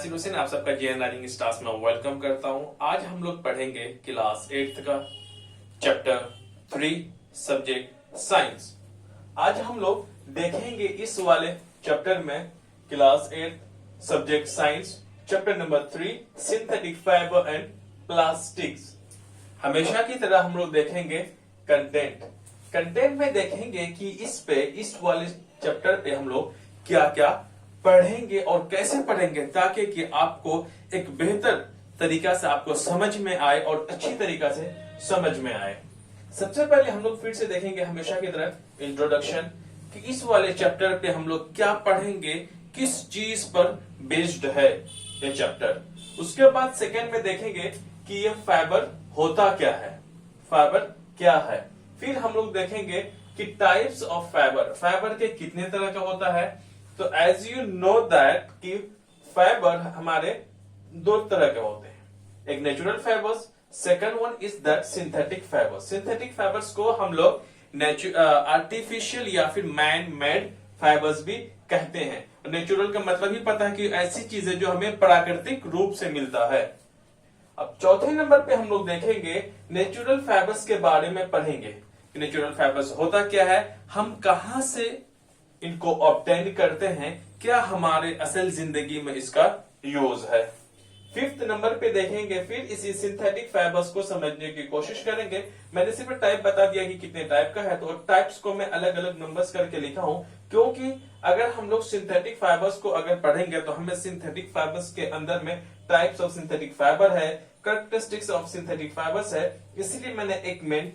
यासिर हुसैन आप सबका JN learning stars में वेलकम करता हूं। आज हम लोग पढ़ेंगे क्लास 8th का चैप्टर 3 सब्जेक्ट साइंस। आज हम लोग देखेंगे इस वाले चैप्टर में class 8 subject science chapter number 3 synthetic fibre and plastics. हमेशा की तरह हम लोग देखेंगे कंटेंट में देखेंगे कि इस वाले चैप्टर पे हम लोग क्या क्या पढ़ेंगे और कैसे पढ़ेंगे ताकि कि आपको एक बेहतर तरीका से आपको समझ में आए और अच्छी तरीका से समझ में आए। सबसे पहले हम लोग फिर से देखेंगे हमेशा की तरह इंट्रोडक्शन कि इस वाले चैप्टर पे हम लोग क्या पढ़ेंगे, किस चीज पर बेस्ड है ये चैप्टर। उसके बाद सेकेंड में देखेंगे कि ये फाइबर होता क्या है, फाइबर क्या है। फिर हम लोग देखेंगे कि टाइप्स ऑफ फाइबर के कितने तरह का होता है। तो एज यू नो दैट कि फाइबर हमारे दो तरह के होते हैं, एक natural fibres, second one is that synthetic fibres. Synthetic fibres को हम लोग आर्टिफिशियल या फिर मैन मेड फाइबर्स भी कहते हैं। नेचुरल का मतलब ही पता है कि ऐसी चीजें जो हमें प्राकृतिक रूप से मिलता है। अब चौथे नंबर पे हम लोग देखेंगे नेचुरल फाइबर्स के बारे में पढ़ेंगे। नेचुरल फाइबर्स होता क्या है, हम कहां से इनको ऑब्टेन करते हैं, क्या हमारे असल जिंदगी में इसका यूज है। फिफ्थ नंबर पे देखेंगे फिर इसी सिंथेटिक फाइबर्स को समझने की कोशिश करेंगे। मैंने सिर्फ टाइप बता दिया कि कितने टाइप का है, तो टाइप्स को मैं अलग अलग नंबर्स करके लिखा हूं क्योंकि अगर हम लोग सिंथेटिक फाइबर्स को अगर पढ़ेंगे तो हमें सिंथेटिक फाइबर्स के अंदर में टाइप्स ऑफ सिंथेटिक फाइबर है, कैरेक्टरिस्टिक्स ऑफ सिंथेटिक फाइबर्स है, इसलिए मैंने एक मेन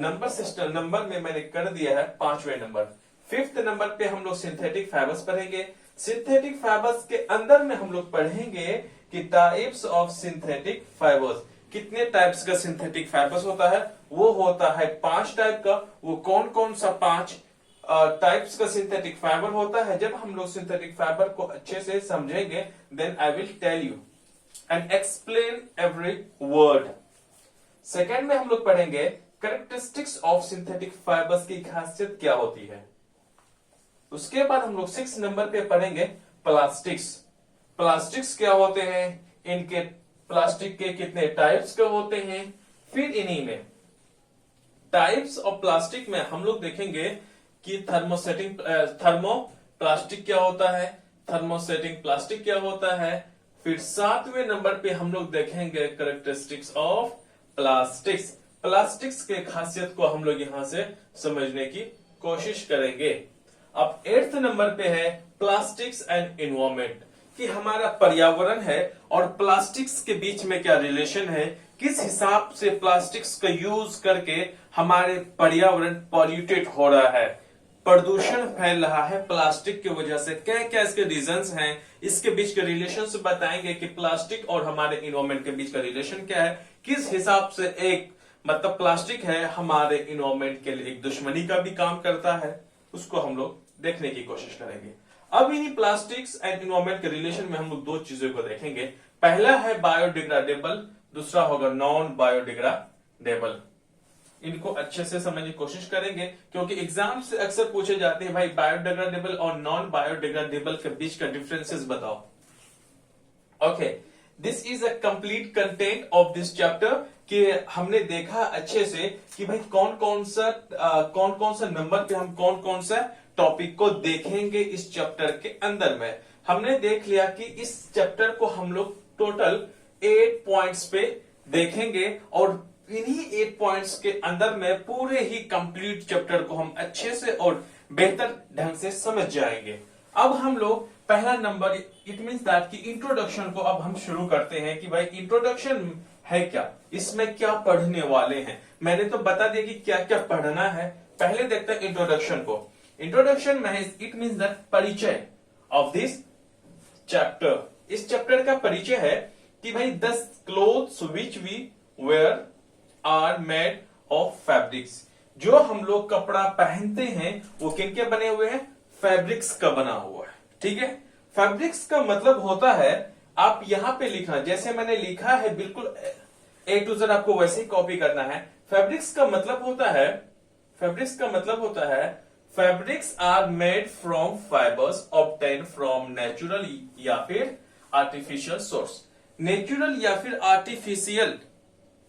नंबर सिस्टम नंबर में मैंने कर दिया है 5वें नंबर। फिफ्थ नंबर पे हम लोग सिंथेटिक फाइबर्स पढ़ेंगे। सिंथेटिक फाइबर्स के अंदर में हम लोग पढ़ेंगे कि टाइप्स ऑफ सिंथेटिक फाइबर्स, कितने टाइप्स का सिंथेटिक फाइबर्स होता है। वो होता है 5 टाइप का। वो कौन कौन सा 5 टाइप्स का सिंथेटिक फाइबर होता है। जब हम लोग सिंथेटिक फाइबर को अच्छे से समझेंगे then I will tell you and explain every word. Second में हम लोग पढ़ेंगे कैरेक्टरिस्टिक्स ऑफ सिंथेटिक फाइबर्स की खासियत क्या होती है। उसके बाद हम लोग 6 नंबर पे पढ़ेंगे प्लास्टिक्स। प्लास्टिक्स क्या होते हैं, इनके प्लास्टिक के कितने टाइप्स के होते हैं। फिर इन्हीं में टाइप्स ऑफ प्लास्टिक में हम लोग देखेंगे कि थर्मो प्लास्टिक क्या होता है, थर्मोसेटिंग प्लास्टिक क्या होता है। फिर 7वें नंबर पे हम लोग देखेंगे कैरेक्टरिस्टिक्स ऑफ प्लास्टिक्स। प्लास्टिक्स के खासियत को हम लोग यहां से समझने की कोशिश करेंगे। अब 8th नंबर पे है प्लास्टिक्स एंड एनवायरनमेंट, कि हमारा पर्यावरण है और प्लास्टिक्स के बीच में क्या रिलेशन है, किस हिसाब से प्लास्टिक्स का यूज करके हमारे पर्यावरण पॉल्यूटेड हो रहा है, प्रदूषण फैल रहा है प्लास्टिक की वजह से। क्या क्या इसके रीजंस हैं, इसके बीच के रिलेशन से बताएंगे कि प्लास्टिक और हमारे एनवायरनमेंट के बीच का रिलेशन क्या है, किस हिसाब से एक मतलब प्लास्टिक है हमारे एनवायरनमेंट के लिए एक दुश्मनी का भी काम करता है, उसको हम लोग देखने की कोशिश करेंगे। अब इन्हीं प्लास्टिक्स एंड एनवायरनमेंट के रिलेशन में हम लोग 2 चीजों को देखेंगे। पहला है बायोडिग्रेडेबल, दूसरा होगा नॉन बायोडिग्रेडेबल। इनको अच्छे से समझने की कोशिश करेंगे क्योंकि एग्जाम से अक्सर पूछे जाते हैं भाई बायोडिग्रेडेबल और नॉन बायोडिग्रेडेबल के बीच का डिफरेंसेस बताओ। Okay, this is a complete content of this chapter कि हमने देखा अच्छे से कि भाई कौन कौन सा नंबर पे हम कौन कौन सा टॉपिक को देखेंगे इस चैप्टर के अंदर में। हमने देख लिया कि इस चैप्टर को हम लोग टोटल 8 पॉइंट्स पे देखेंगे और इन्हीं 8 पॉइंट्स के अंदर में पूरे ही कंप्लीट चैप्टर को हम अच्छे से और बेहतर ढंग से समझ जाएंगे। अब हम लोग पहला नंबर इट मींस दैट कि इंट्रोडक्शन को अब हम शुरू करते हैं कि भाई इंट्रोडक्शन है क्या, इसमें क्या पढ़ने वाले हैं। मैंने तो बता दिया कि क्या क्या पढ़ना है। पहले देखते हैं इंट्रोडक्शन को। इंट्रोडक्शन में इट मींस दैट परिचय ऑफ दिस चैप्टर। इस चैप्टर का परिचय है कि भाई 10 clothes which we wear are made of fabrics. जो हम लोग कपड़ा पहनते हैं वो किनके बने हुए हैं, फैब्रिक्स का बना हुआ है। ठीक है, फैब्रिक्स का मतलब होता है, आप यहां पे लिखना जैसे मैंने लिखा है बिल्कुल A to Z आपको वैसे ही कॉपी करना है। फैब्रिक्स का मतलब होता है fabrics are made from fibres obtain from natural या फिर आर्टिफिशियल सोर्स। नेचुरल या फिर आर्टिफिशियल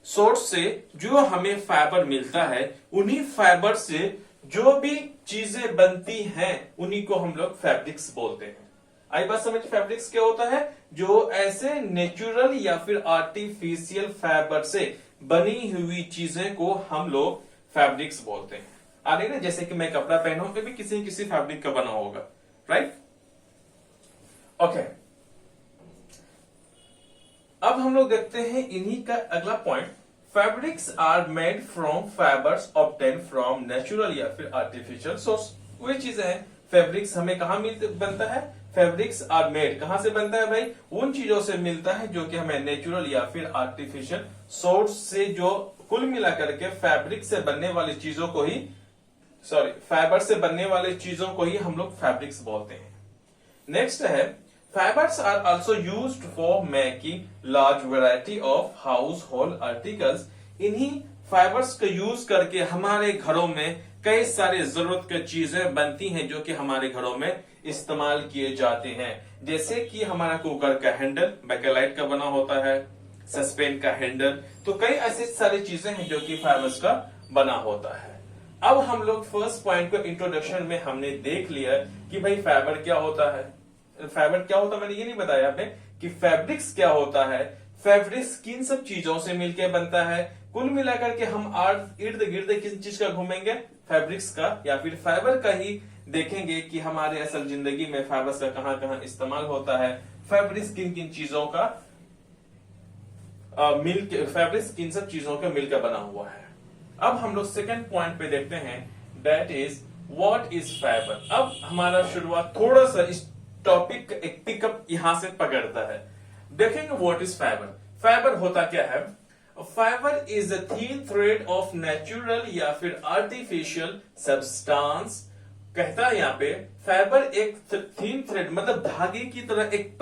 सोर्स से जो हमें फाइबर मिलता है, उन्हीं फाइबर से जो भी चीजें बनती हैं उन्हीं को हम लोग फैब्रिक्स बोलते हैं। आई बात समझ? फैब्रिक्स क्या होता है? जो ऐसे नेचुरल या फिर आर्टिफिशियल फाइबर से बनी हुई चीजें को हम लोग फैब्रिक्स बोलते हैं। आ रही ना? जैसे कि मैं कपड़ा पहना हूं, भी किसी फैब्रिक का बना होगा, राइट? ओके, अब हम लोग देखते हैं इन्हीं का अगला point. Fabrics are made from fibres obtain from natural या फिर आर्टिफिशियल सोर्स। वही चीजें हैं, फैब्रिक्स हमें कहां बनता है? फैब्रिक्स आर मेड कहां से बनता है भाई? उन चीजों से मिलता है जो कि हमें नेचुरल या फिर आर्टिफिशियल सोर्स से, जो कुल मिलाकर के फैब्रिक से बनने वाली चीजों को ही, फाइबर से बनने वाली चीजों को ही हम लोग फैब्रिक्स बोलते हैं। नेक्स्ट है, fibres are also used for making large variety of household articles. इन्हीं फाइबर्स का यूज करके हमारे घरों में कई सारे जरूरत की चीजें बनती हैं जो कि हमारे घरों में इस्तेमाल किए जाते हैं। जैसे कि हमारा कुकर का हैंडल बेकेलाइट का बना होता है, सस्पेन का हैंडल, तो कई ऐसी सारी चीजें हैं जो कि फाइबर्स का बना होता है। अब हम लोग फर्स्ट पॉइंट को इंट्रोडक्शन में हमने देख लिया कि भाई फाइबर क्या होता है। फाइबर क्या होता है मैंने ये नहीं बताया आपने कि फैब्रिक्स क्या होता है। फैब्रिक्स किन सब चीजों से मिलकर बनता है। कुल मिलाकर के हम इर्द गिर्द किस चीज का घूमेंगे? फैब्रिक्स का या फिर फाइबर का ही देखेंगे कि हमारे असल जिंदगी में फाइबर्स का कहां कहां इस्तेमाल होता है, फैब्रिक्स किन किन चीजों का फैब्रिक्स किन सब चीजों का मिलकर बना हुआ है। अब हम लोग सेकंड पॉइंट पे देखते हैं, that is what is fibre. अब हमारा शुरुआत थोड़ा सा इस टॉपिक एक पिकअप यहां से पकड़ता है। देखेंगे व्हाट इज फाइबर। फाइबर होता क्या है? Fibre is a thin thread of natural या फिर आर्टिफिशियल सब्सटेंस। कहता है यहाँ पे फाइबर एक थीन थ्रेड मतलब धागे की तरह एक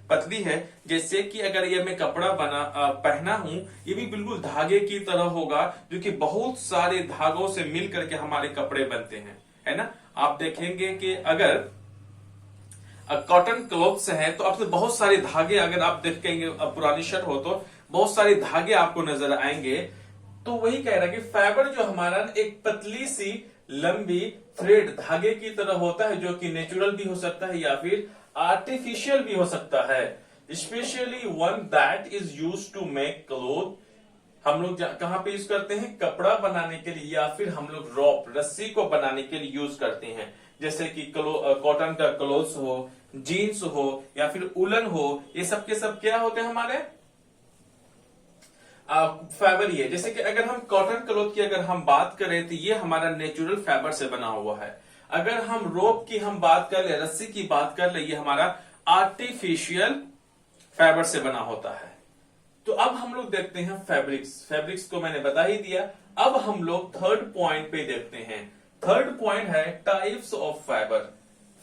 पतली है। जैसे कि अगर ये मैं कपड़ा पहना हूं, ये भी बिल्कुल धागे की तरह होगा, जो कि बहुत सारे धागों से मिल करके हमारे कपड़े बनते हैं, है ना? आप देखेंगे कि अगर कॉटन क्लॉथ्स है तो आपसे बहुत सारे धागे, अगर आप देखेंगे पुरानी शर्ट हो तो बहुत सारे धागे आपको नजर आएंगे। तो वही कह रहा है कि फाइबर जो हमारा एक पतली सी लंबी थ्रेड धागे की तरह होता है, जो कि नेचुरल भी हो सकता है या फिर आर्टिफिशियल भी हो सकता है। Specially one that is used to make cloth. हम लोग कहां पे यूज करते हैं? कपड़ा बनाने के लिए या फिर हम लोग रॉप रस्सी को बनाने के लिए यूज करते हैं। जैसे कि कॉटन का क्लोथ्स हो, जीन्स हो या फिर उलन हो, ये सब के सब क्या होते हैं हमारे? फाइबर ही है। जैसे कि अगर हम कॉटन क्लॉथ की अगर हम बात करें तो ये हमारा नेचुरल फाइबर से बना हुआ है। अगर हम रोप की हम बात कर ले, रस्सी की बात कर ले, ये हमारा आर्टिफिशियल फाइबर से बना होता है। तो अब हम लोग देखते हैं फैब्रिक्स को मैंने बता ही दिया। अब हम लोग थर्ड पॉइंट पे देखते हैं। थर्ड पॉइंट है टाइप्स ऑफ फाइबर।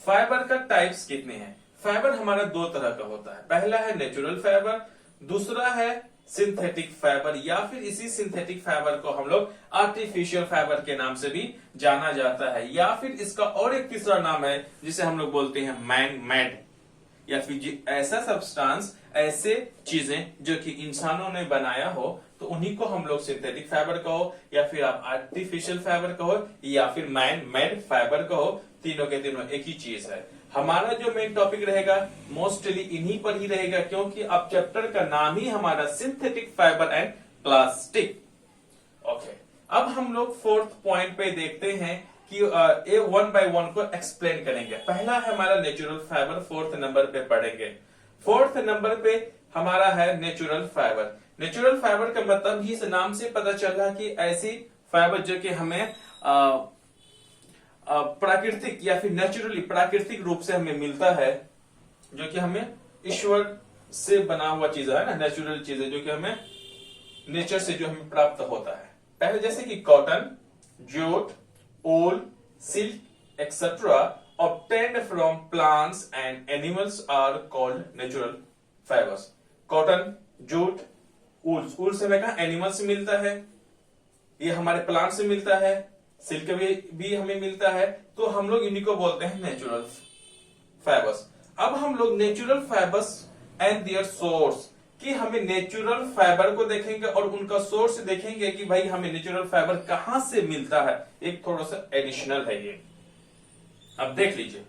फाइबर का टाइप्स कितने हैं? फाइबर हमारा दो तरह का होता है। पहला है नेचुरल फाइबर, दूसरा है सिंथेटिक फाइबर, या फिर इसी सिंथेटिक फाइबर को हम लोग आर्टिफिशियल फाइबर के नाम से भी जाना जाता है, या फिर इसका और एक तीसरा नाम है जिसे हम लोग बोलते हैं मैन मेड, या फिर ऐसा सब्सटेंस, ऐसे चीजें जो कि इंसानों ने बनाया हो तो उन्हीं को हम लोग सिंथेटिक फाइबर कहो, या फिर आप आर्टिफिशियल फाइबर कहो, या फिर मैन मेड फाइबर कहो। तीनों के तीनों एक ही चीज है। हमारा जो मेन टॉपिक रहेगा मोस्टली इन्हीं पर ही रहेगा, क्योंकि अब चैप्टर का नाम ही हमारा synthetic fibre and plastic. Okay, अब हम लोग फोर्थ पॉइंट पे देखते हैं कि ये वन बाय वन को एक्सप्लेन करेंगे। पहला है हमारा नेचुरल फाइबर, फोर्थ नंबर पे पढ़ेंगे। फोर्थ नंबर पे हमारा है नेचुरल फाइबर। नेचुरल फाइबर का मतलब ही इस नाम से पता चल रहा कि ऐसी फाइबर जो कि हमें प्राकृतिक या फिर नेचुरली प्राकृतिक रूप से हमें मिलता है, जो कि हमें ईश्वर से बना हुआ चीज है ना, नेचुरल चीजें जो कि हमें नेचर से जो हमें प्राप्त होता है। पहले जैसे कि cotton, jute, wool, silk, etc. obtained from plants and animals are called natural fibers. Cotton, jute, wool से मैं कहा एनिमल से मिलता है, ये हमारे प्लांट से मिलता है, सिल्क भी हमें मिलता है, तो हम लोग इन्हीं को बोलते हैं नेचुरल फाइबर्स। अब हम लोग natural fibres and their source कि हमें नेचुरल फाइबर को देखेंगे और उनका सोर्स देखेंगे कि भाई हमें नेचुरल फाइबर कहां से मिलता है। एक थोड़ा सा एडिशनल है ये। अब देख लीजिए,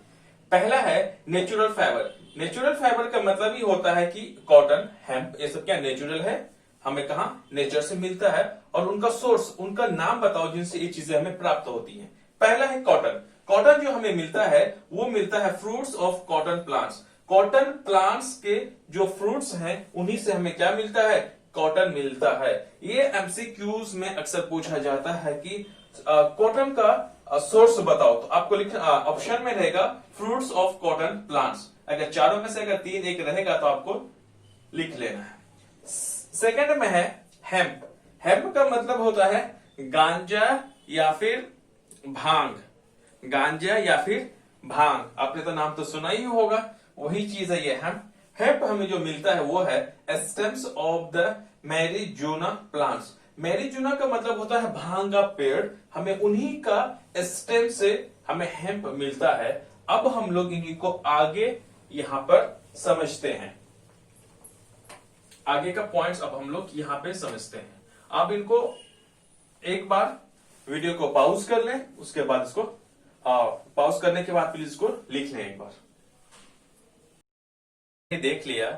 पहला है नेचुरल फाइबर। नेचुरल फाइबर का मतलब ही होता है कि कॉटन, हेम्प, ये सब क्या नेचुरल है, हमें कहा नेचर से मिलता है। और उनका सोर्स, उनका नाम बताओ जिनसे ये चीजें हमें प्राप्त होती हैं। पहला है कॉटन। कॉटन जो हमें मिलता है वो मिलता है fruits of cotton plants. Cotton plants के जो फ्रूट्स हैं उन्हीं से हमें क्या मिलता है, कॉटन मिलता है। ये एमसीक्यूज में अक्सर पूछा जाता है कि कॉटन का सोर्स बताओ, तो आपको लिखना ऑप्शन में रहेगा फ्रूट्स ऑफ कॉटन प्लांट्स। अगर चारों में से अगर तीन एक रहेगा तो आपको लिख लेना है। सेकंड में है हेम्प। हेम्प का मतलब होता है गांजा या फिर भांग। गांजा या फिर भांग, आपने तो नाम तो सुना ही होगा, वही चीज है ये हेम्प। हेम्प हमें जो मिलता है वो है स्टेम्स ऑफ द मैरिजुना प्लांट्स। मैरिजुना का मतलब होता है भांग का पेड़, हमें उन्हीं का स्टेम से हमें हेम्प मिलता है। अब हम लोग इन्हीं को आगे यहां पर समझते हैं। आगे का पॉइंट्स अब हम लोग यहां पे समझते हैं। आप इनको एक बार वीडियो को पॉज कर लें, उसके बाद इसको पॉज करने के बाद प्लीज इसको लिख लें एक बार। देख लिया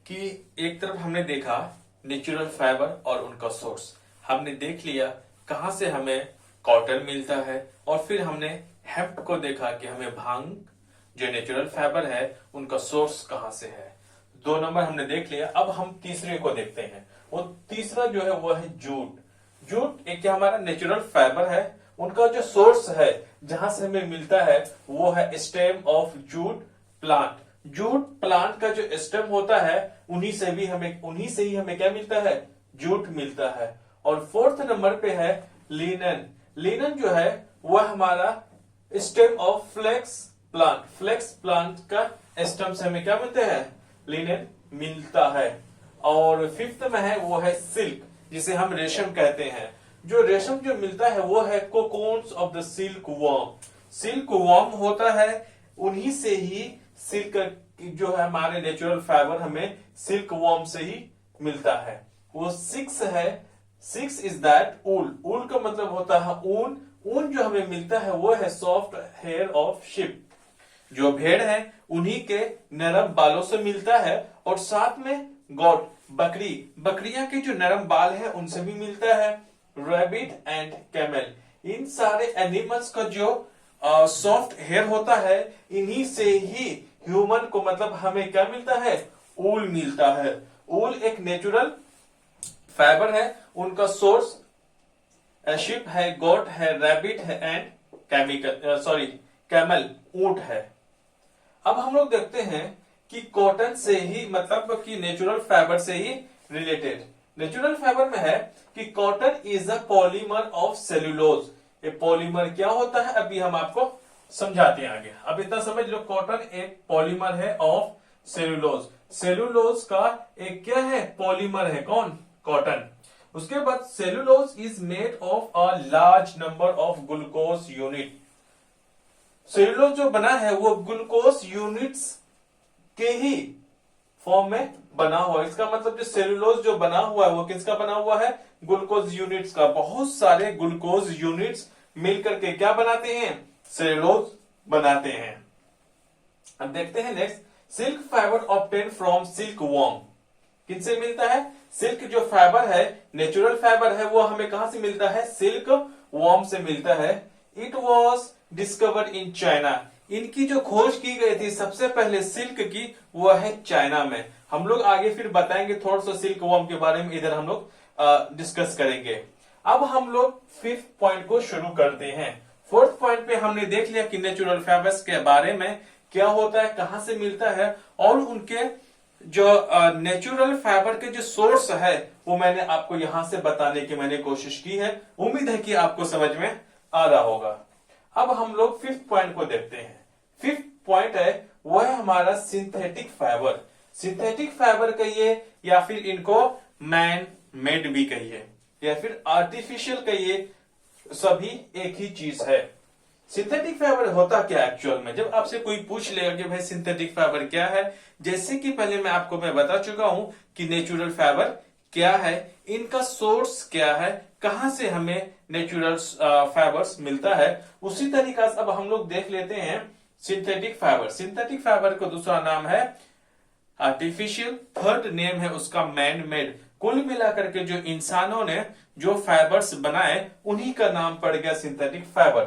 कि एक तरफ हमने देखा नेचुरल फाइबर और उनका सोर्स, हमने देख लिया कहां से हमें कॉटन मिलता है, और फिर हमने हेम्प को देखा कि हमें भांग जो नेचुरल फाइबर है उनका सोर्स कहां से है। 2 नंबर हमने देख लिया। अब हम तीसरे को देखते हैं। वो तीसरा जो है वो है जूट। जूट एक क्या हमारा नेचुरल फाइबर है, उनका जो सोर्स है जहां से हमें मिलता है वो है stem of jute plant. Jute plant का जो स्टेम होता है उन्हीं से ही हमें क्या मिलता है, जूट मिलता है। और 4th नंबर पे है लिनन। लिनन जो है वह हमारा stem of flax plant. Flax plant का स्टेम से हमें क्या मिलता है, लिनन मिलता है। और 5th में है वो है सिल्क, जिसे हम रेशम कहते हैं। जो रेशम जो मिलता है वो है cocoons of the silk worm. Silk worm होता है, उन्हीं से ही सिल्क जो है हमारे नेचुरल फाइबर हमें सिल्क वर्म से ही मिलता है। वो 6 है। 6 इज दैट ऊल। ऊल का मतलब होता है ऊन। ऊन जो हमें मिलता है वो है सॉफ्ट हेयर ऑफ शिप। जो भेड़ है उन्हीं के नरम बालों से मिलता है। और साथ में गॉट, बकरियां के जो नरम बाल है उनसे भी मिलता है। रैबिट एंड कैमल, इन सारे एनिमल्स का जो सॉफ्ट हेयर होता है इन्हीं से ही ह्यूमन को मतलब हमें क्या मिलता है, ऊल मिलता है। ऊल एक नेचुरल फाइबर है। उनका सोर्स शिप है, गोट है, रैबिट है एंड कैमल, ऊंट है। अब हम लोग देखते हैं कि कॉटन से ही मतलब कि नेचुरल फाइबर से ही रिलेटेड नेचुरल फाइबर में है कि cotton is a polymer of cellulose. ये पॉलीमर क्या होता है अभी हम आपको समझाते हैं आगे। अब इतना समझ लो, कॉटन एक पॉलीमर है ऑफ सेल्यूलोज। सेल्यूलोज का एक क्या है, पॉलीमर है, कौन, कॉटन। उसके बाद cellulose is made of a large number of glucose unit. Cellulose जो बना है वो ग्लूकोज यूनिट्स के ही फॉर्म में बना हुआ है। इसका मतलब जो सेल्यूलोज जो बना हुआ है वो किसका बना हुआ है, ग्लूकोज यूनिट्स का। बहुत सारे ग्लूकोज यूनिट्स मिलकर के क्या बनाते हैं, सेल्यूलोज बनाते हैं। अब देखते हैं next, silk fibre obtain from silk worm. किनसे मिलता है, सिल्क जो फाइबर है, नेचुरल फाइबर है, वो हमें कहां से मिलता है, सिल्क वर्म से मिलता है। It was discovered in China. इनकी जो खोज की गई थी सबसे पहले सिल्क की, वो है चाइना में। हम लोग आगे फिर बताएंगे थोड़ा सा सिल्क वर्म के बारे में, इधर हम लोग डिस्कस करेंगे। अब हम लोग 5th पॉइंट को शुरू करते हैं। 4th पॉइंट पे हमने देख लिया कि नेचुरल फाइबर्स के बारे में क्या होता है, कहां से मिलता है, और उनके जो नेचुरल फाइबर के जो सोर्स है वो मैंने आपको यहां से बताने की मैंने कोशिश की है। उम्मीद है कि आपको समझ में आ रहा होगा। अब हम लोग 5th पॉइंट को देखते हैं। 5th पॉइंट है वो है हमारा सिंथेटिक फाइबर। सिंथेटिक फाइबर कहिए या फिर इनको मैन मेड भी कहिए या फिर आर्टिफिशियल कहिए, सभी एक ही चीज है। सिंथेटिक फाइबर होता क्या एक्चुअल में, जब आपसे कोई पूछ लेगा कि भाई सिंथेटिक फाइबर क्या है, जैसे कि पहले मैं बता चुका हूं कि नेचुरल फाइबर क्या है, इनका सोर्स क्या है, कहां से हमें नेचुरल फाइबर्स मिलता है, उसी तरीका से अब हम लोग देख लेते हैं सिंथेटिक फाइबर। सिंथेटिक फाइबर का दूसरा नाम है आर्टिफिशियल, थर्ड नेम है उसका मैन मेड। कुल मिलाकर के जो इंसानों ने जो फाइबर्स बनाए उन्हीं का नाम पड़ गया सिंथेटिक फाइबर।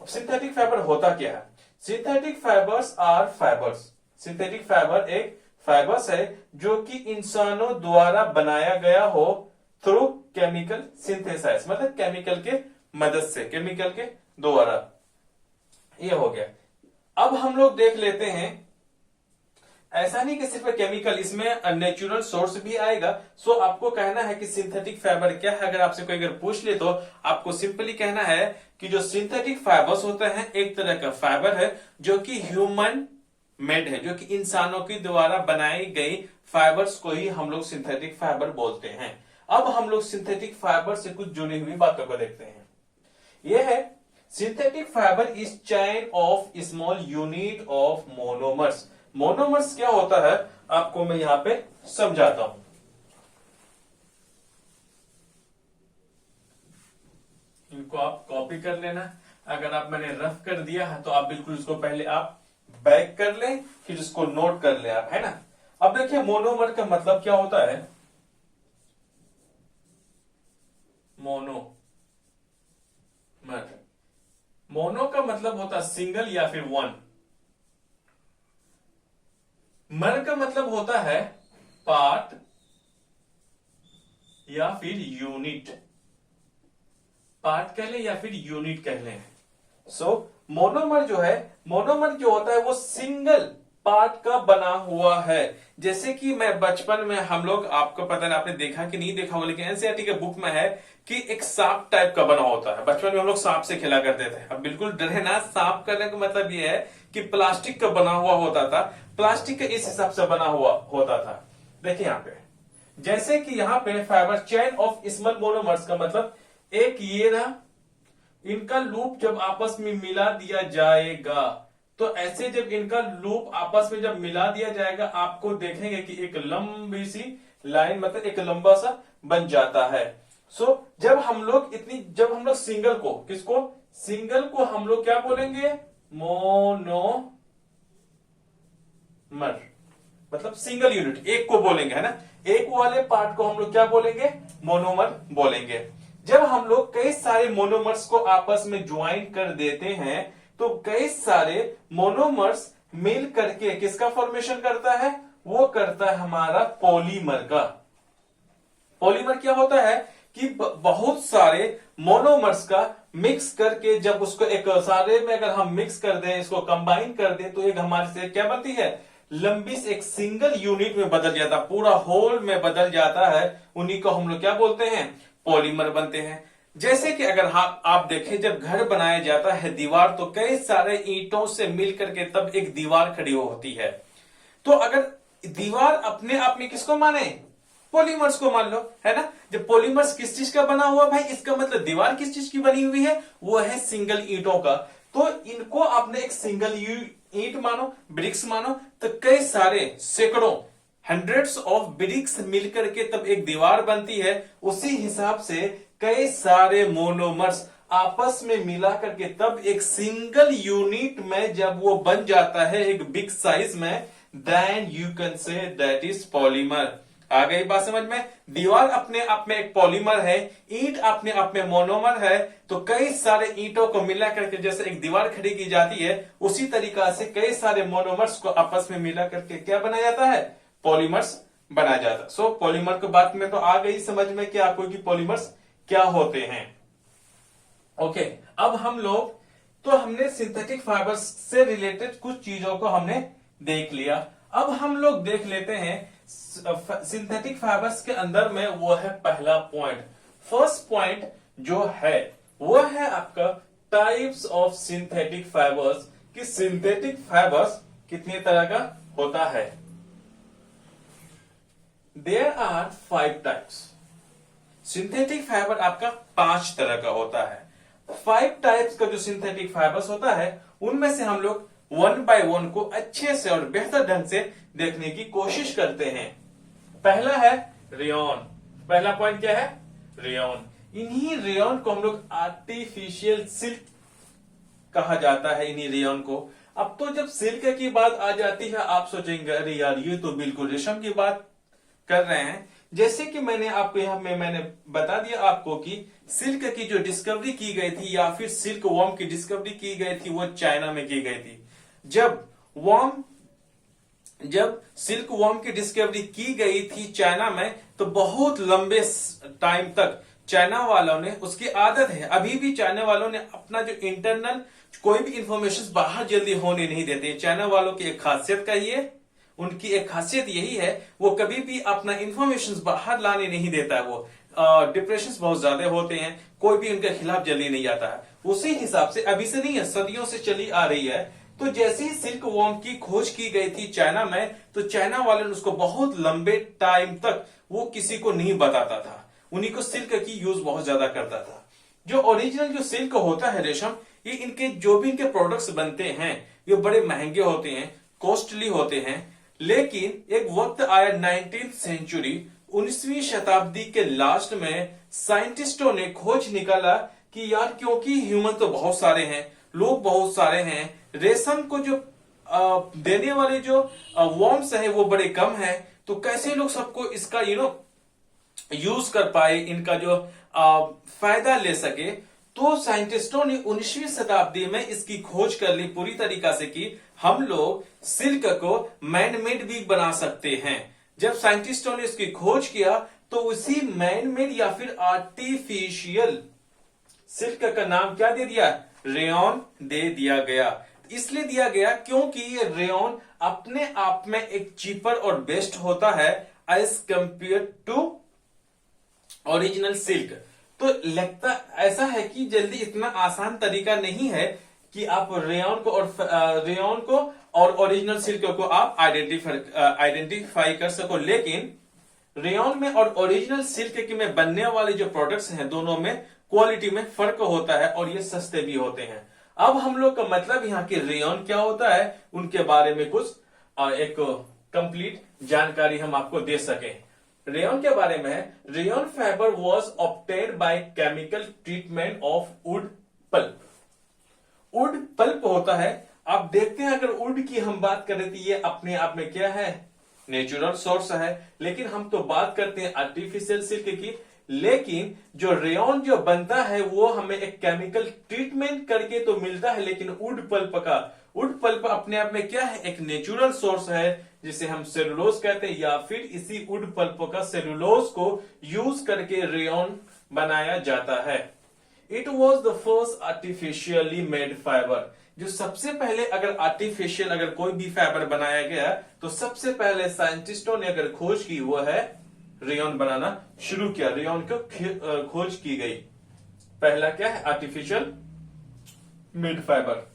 अब सिंथेटिक फाइबर होता क्या है? Synthetic fibres are fibres. Synthetic fibre एक फाइबर्स है जो कि इंसानों द्वारा बनाया गया हो थ्रू केमिकल सिंथेसाइज, मतलब केमिकल के मदद से, केमिकल के द्वारा। ये हो गया। अब हम लोग देख लेते हैं, ऐसा नहीं कि सिर्फ केमिकल, इसमें नेचुरल सोर्स भी आएगा। सो आपको कहना है कि सिंथेटिक फाइबर क्या है। अगर आपसे कोई अगर पूछ ले तो आपको सिंपली कहना है कि जो सिंथेटिक फाइबर्स होते हैं एक तरह का फाइबर है जो कि ह्यूमन मेड है, जो कि इंसानों के द्वारा बनाई गई फाइबर्स को ही हम लोग सिंथेटिक फाइबर बोलते हैं। अब हम लोग सिंथेटिक फाइबर से कुछ जुड़ी हुई बातों को देखते हैं। यह है synthetic fibre is chain of small unit of monomers. Monomers क्या होता है आपको मैं यहां पे समझाता हूं। इनको आप कॉपी कर लेना। अगर आप मैंने रफ कर दिया है तो आप बिल्कुल इसको पहले आप बैक कर लें, फिर इसको नोट कर ले आप, है ना। अब देखिए मोनोमर का मतलब क्या होता है। मोनोमर, मोनो का मतलब होता है सिंगल या फिर वन। मर का मतलब होता है पार्ट या फिर यूनिट, पार्ट कह लें या फिर यूनिट कह लें। सो मोनोमर जो है, मोनोमर जो होता है वो सिंगल पार्ट का बना हुआ है। जैसे कि मैं बचपन में हम लोग, आपको पता नहीं आपने देखा कि नहीं देखा होगा, लेकिन एनसीईआरटी के बुक में है कि एक सांप टाइप का बना होता है। बचपन में हम लोग सांप से खेला करते थे। अब बिल्कुल डरे ना, सांप करने का मतलब ये है कि प्लास्टिक का बना हुआ होता था, प्लास्टिक का इस हिसाब से बना हुआ होता था। देखिए यहां पे, जैसे कि यहां पे fibre chain of small monomers का मतलब एक ये रहा, इनका लूप जब आपस में मिला दिया जाएगा तो ऐसे जब इनका लूप आपस में जब मिला दिया जाएगा आपको देखेंगे कि एक लंबी सी लाइन, मतलब एक लंबा सा बन जाता है। जब हम लोग सिंगल को, किसको, सिंगल को हम लोग क्या बोलेंगे, मोनोमर, मतलब सिंगल यूनिट, एक को बोलेंगे, है ना। एक वाले पार्ट को हम लोग क्या बोलेंगे, मोनोमर बोलेंगे। जब हम लोग कई सारे मोनोमर्स को आपस में ज्वाइन कर देते हैं तो कई सारे मोनोमर्स मिल करके किसका फॉर्मेशन करता है, वो करता है हमारा पॉलीमर का। पॉलीमर क्या होता है कि बहुत सारे मोनोमर्स का मिक्स करके जब उसको एक सारे में अगर हम मिक्स कर दें, इसको कंबाइन कर दें तो एक हमारे से क्या बनती है, लंबी से एक सिंगल यूनिट में बदल जाता है, पूरा होल में बदल जाता है। उन्हीं को हम लोग क्या बोलते हैं, पॉलीमर बनते हैं। जैसे कि अगर आप देखें, जब घर बनाया जाता है दीवार, तो कई सारे ईंटों से मिलकर के तब एक दीवार खड़ी होती है। तो अगर दीवार अपने आप में किसको माने, पॉलीमर्स को मान लो, है ना। जब पॉलीमर्स किस चीज का बना हुआ भाई, इसका मतलब दीवार किस चीज की बनी हुई है, वो है सिंगल ईंटों का। तो इनको आपने एक सिंगल ईंट मानो, ब्रिक्स मानो, तो कई सारे सैकड़ों, हंड्रेड्स ऑफ ब्रिक्स मिलकर के तब एक दीवार बनती है। उसी हिसाब से कई सारे मोनोमर्स आपस में मिला करके तब एक सिंगल यूनिट में जब वो बन जाता है एक बिग साइज में, then you can say that is polymer. आ गई बात समझ में। दीवार अपने आप में एक पॉलीमर है, ईंट अपने आप में मोनोमर है। तो कई सारे ईंटों को मिला करके जैसे एक दीवार खड़ी की जाती है, उसी तरीका से कई सारे मोनोमर्स को आपस में मिला करके क्या बनाया जाता है, पॉलीमर्स बनाया जाता है। सो पॉलीमर की बात में तो आ गई समझ में कि आपको कि पॉलीमर्स क्या होते हैं। ओके, अब हम लोग, तो हमने सिंथेटिक फाइबर्स से रिलेटेड कुछ चीजों को हमने देख लिया। अब हम लोग देख लेते हैं सिंथेटिक फाइबर्स के अंदर में, वो है पहला पॉइंट। फर्स्ट पॉइंट जो है वो है आपका टाइप्स ऑफ सिंथेटिक फाइबर्स, कि सिंथेटिक फाइबर्स कितने तरह का होता है। There are 5 types. Synthetic fibre आपका 5 तरह का होता है। 5 टाइप्स का जो सिंथेटिक फाइबर्स होता है उनमें से हम लोग 1 बाय 1 को अच्छे से और बेहतर ढंग से देखने की कोशिश करते हैं। पहला है रेयॉन। पहला पॉइंट क्या है? रेयॉन। इन्हीं रेयॉन को हम लोग आर्टिफिशियल सिल्क कहा जाता है, इन्हीं रेयॉन को। अब तो जब सिल्क की बात आ जाती है आप सोचेंगे अरे यार ये तो बिल्कुल रेशम की बात कर रहे हैं। जैसे कि मैंने आपको यहां में मैंने बता दिया आपको कि सिल्क की जो डिस्कवरी की गई थी या फिर सिल्क वॉर्म की डिस्कवरी की गई थी वो चाइना में की गई थी। जब सिल्क वॉर्म की डिस्कवरी की गई थी चाइना में तो बहुत लंबे टाइम तक चाइना वालों ने, उसकी आदत है अभी भी चाइना वालों ने अपना जो इंटरनल कोई भी इंफॉर्मेशन बाहर जल्दी होने नहीं देते। चाइना वालों की एक खासियत कहिए, उनकी एक खासियत यही है वो कभी भी अपना इंफॉर्मेशन बाहर लाने नहीं देता है। वो डिप्रेशन बहुत ज्यादा होते हैं, कोई भी उनके खिलाफ जल्दी नहीं आता है। उसी हिसाब से अभी से नहीं है, सदियों से चली आ रही है। तो जैसे ही सिल्क वॉर्म की खोज की गई थी चाइना में तो चाइना वाले ने उसको बहुत लंबे टाइम तक वो किसी को नहीं बताता था, उन्हीं को सिल्क की यूज बहुत ज्यादा करता था। जो ओरिजिनल जो सिल्क होता है रेशम, ये इनके जो भी इनके प्रोडक्ट्स बनते हैं ये बड़े महंगे होते हैं, कॉस्टली होते हैं। लेकिन एक वक्त आया 19th सेंचुरी 19वीं शताब्दी के लास्ट में साइंटिस्टों ने खोज निकाला कि यार क्योंकि ह्यूमन तो बहुत सारे हैं, लोग बहुत सारे हैं, रेशम को जो देने वाले जो वॉर्म्स हैं वो बड़े कम हैं, तो कैसे लोग सबको इसका यूज कर पाए, इनका जो फायदा ले सके। तो साइंटिस्टों ने 19वीं शताब्दी में इसकी खोज कर ली पूरी तरीका से कि हम लोग सिल्क को मैन मेड भी बना सकते हैं। जब साइंटिस्टों ने इसकी खोज किया तो उसी मैन मेड या फिर आर्टिफिशियल सिल्क का नाम क्या दे दिया? रेयॉन दे दिया गया। इसलिए दिया गया क्योंकि ये रेयॉन अपने आप में एक चीपर और बेस्ट होता है as compare to original silk. तो लगता ऐसा है कि जल्दी इतना आसान तरीका नहीं है कि आप रेयॉन को और ओरिजिनल सिल्क को आप आइडेंटिफाई कर सको। लेकिन रेयॉन में और ओरिजिनल सिल्क में बनने वाले जो प्रोडक्ट्स हैं दोनों में क्वालिटी में फर्क होता है और ये सस्ते भी होते हैं। अब हम लोग का मतलब यहाँ की रेयॉन क्या होता है उनके बारे में कुछ एक कंप्लीट जानकारी हम आपको दे सके। रेयॉन के बारे में है, rayon fibre was obtained by chemical treatment of wood pulp. Wood pulp होता है, आप देखते हैं अगर वुड की हम बात करें तो ये अपने आप में क्या है? नेचुरल सोर्स है। लेकिन हम तो बात करते हैं आर्टिफिशियल सिल्क की। लेकिन जो रेयॉन जो बनता है वो हमें एक केमिकल ट्रीटमेंट करके तो मिलता है, लेकिन वुड पल्प अपने आप में क्या है? एक नेचुरल सोर्स है जिसे हम सेलुलोज कहते हैं, या फिर इसी वुड पल्प का सेलुलोज को यूज करके रेयॉन बनाया जाता है। It was the first artificially made fibre. जो सबसे पहले अगर आर्टिफिशियल अगर कोई भी फाइबर बनाया गया तो सबसे पहले साइंटिस्टों ने अगर खोज की वो है रेयॉन बनाना शुरू किया, रेयॉन को खोज की गई। पहला क्या है? Artificial made fibre.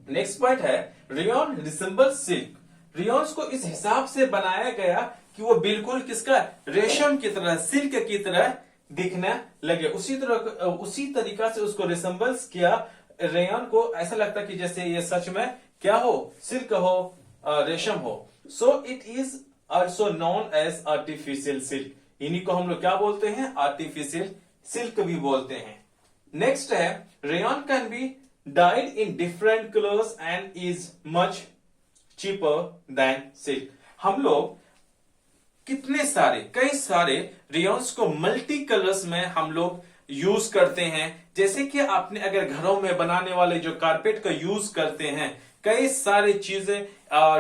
Next point है रेयॉन रिसेंबल सिल्क। रेयॉन्स को इस हिसाब से बनाया गया कि वो बिल्कुल किसका? रेशम की तरह, सिल्क की तरह दिखने लगे। उसी तरीका से उसको रिसेंबल्स किया। रेयॉन को ऐसा लगता कि जैसे ये सच में क्या हो? सिल्क हो, रेशम हो। So it is also known as artificial silk. इन्हीं को हम लोग क्या बोलते हैं? आर्टिफिशियल सिल्क भी बोलते हैं। नेक्स्ट है rayon can be dyed in different colors and is much cheaper than silk। हम लोग कई सारे रेयॉन्स को मल्टी कलर्स में हम लोग यूज करते हैं। जैसे कि आपने अगर घरों में बनाने वाले जो कारपेट का यूज करते हैं, कई सारी चीजें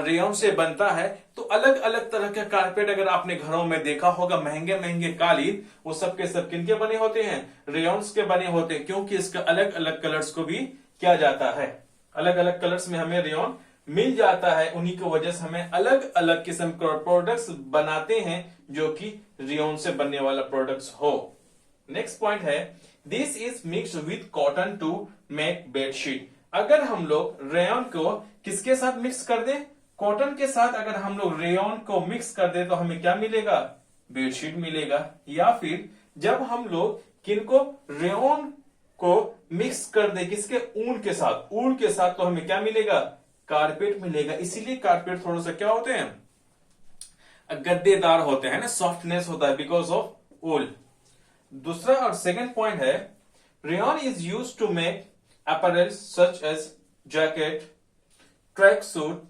रेयॉन से बनता है। तो अलग अलग तरह के कारपेट अगर आपने घरों में देखा होगा, महंगे महंगे कालीन, वो सब के सब किनके बने होते हैं? रेयॉन्स के बने होते हैं। क्योंकि इसका अलग अलग कलर्स को भी क्या जाता है, अलग अलग कलर्स में हमें रेयॉन मिल जाता है। उन्हीं की वजह से हमें अलग अलग किस्म के प्रोडक्ट्स बनाते हैं जो कि रेयॉन से बनने वाला प्रोडक्ट्स हो। नेक्स्ट पॉइंट है this is mix with cotton to make bedsheet. अगर हम लोग रेयॉन को किसके साथ मिक्स कर दें? कॉटन के साथ अगर हम लोग रेयॉन को मिक्स कर दें तो हमें क्या मिलेगा? बेडशीट मिलेगा। या फिर जब हम लोग किनको रेयॉन को मिक्स कर दे किसके, ऊन के साथ, ऊन के साथ, तो हमें क्या मिलेगा, कारपेट मिलेगा। इसीलिए कारपेट थोड़ा सा क्या होते हैं, गद्देदार होते हैं ना, सॉफ्टनेस होता है बिकॉज ऑफ वूल। दूसरा और सेकंड पॉइंट है, rayon is use to make apparels such as jacket, track suit,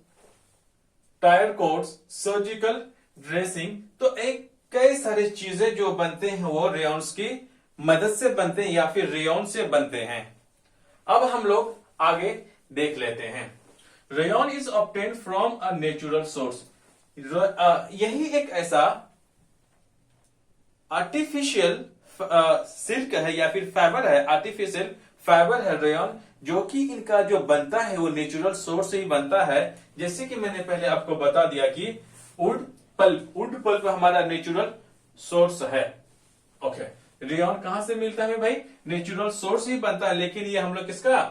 tyre cords, surgical dressing. तो एक कई सारी चीजें जो बनते हैं वो रेयॉन्स की मदद से बनते हैं या फिर रेयॉन से बनते हैं। अब हम लोग आगे देख लेते हैं। Rayon is obtain from a natural source. यही एक ऐसा आर्टिफिशियल सिल्क है या फिर फाइबर है, आर्टिफिशियल फाइबर है रेयॉन, जो कि इनका जो बनता है वो नेचुरल सोर्स से ही बनता है। जैसे कि मैंने पहले आपको बता दिया कि वुड पल्प हमारा नेचुरल सोर्स है। ओके, रेयॉन कहां से मिलता है भाई, नेचुरल सोर्स ही बनता है, लेकिन ये हम लोग किसका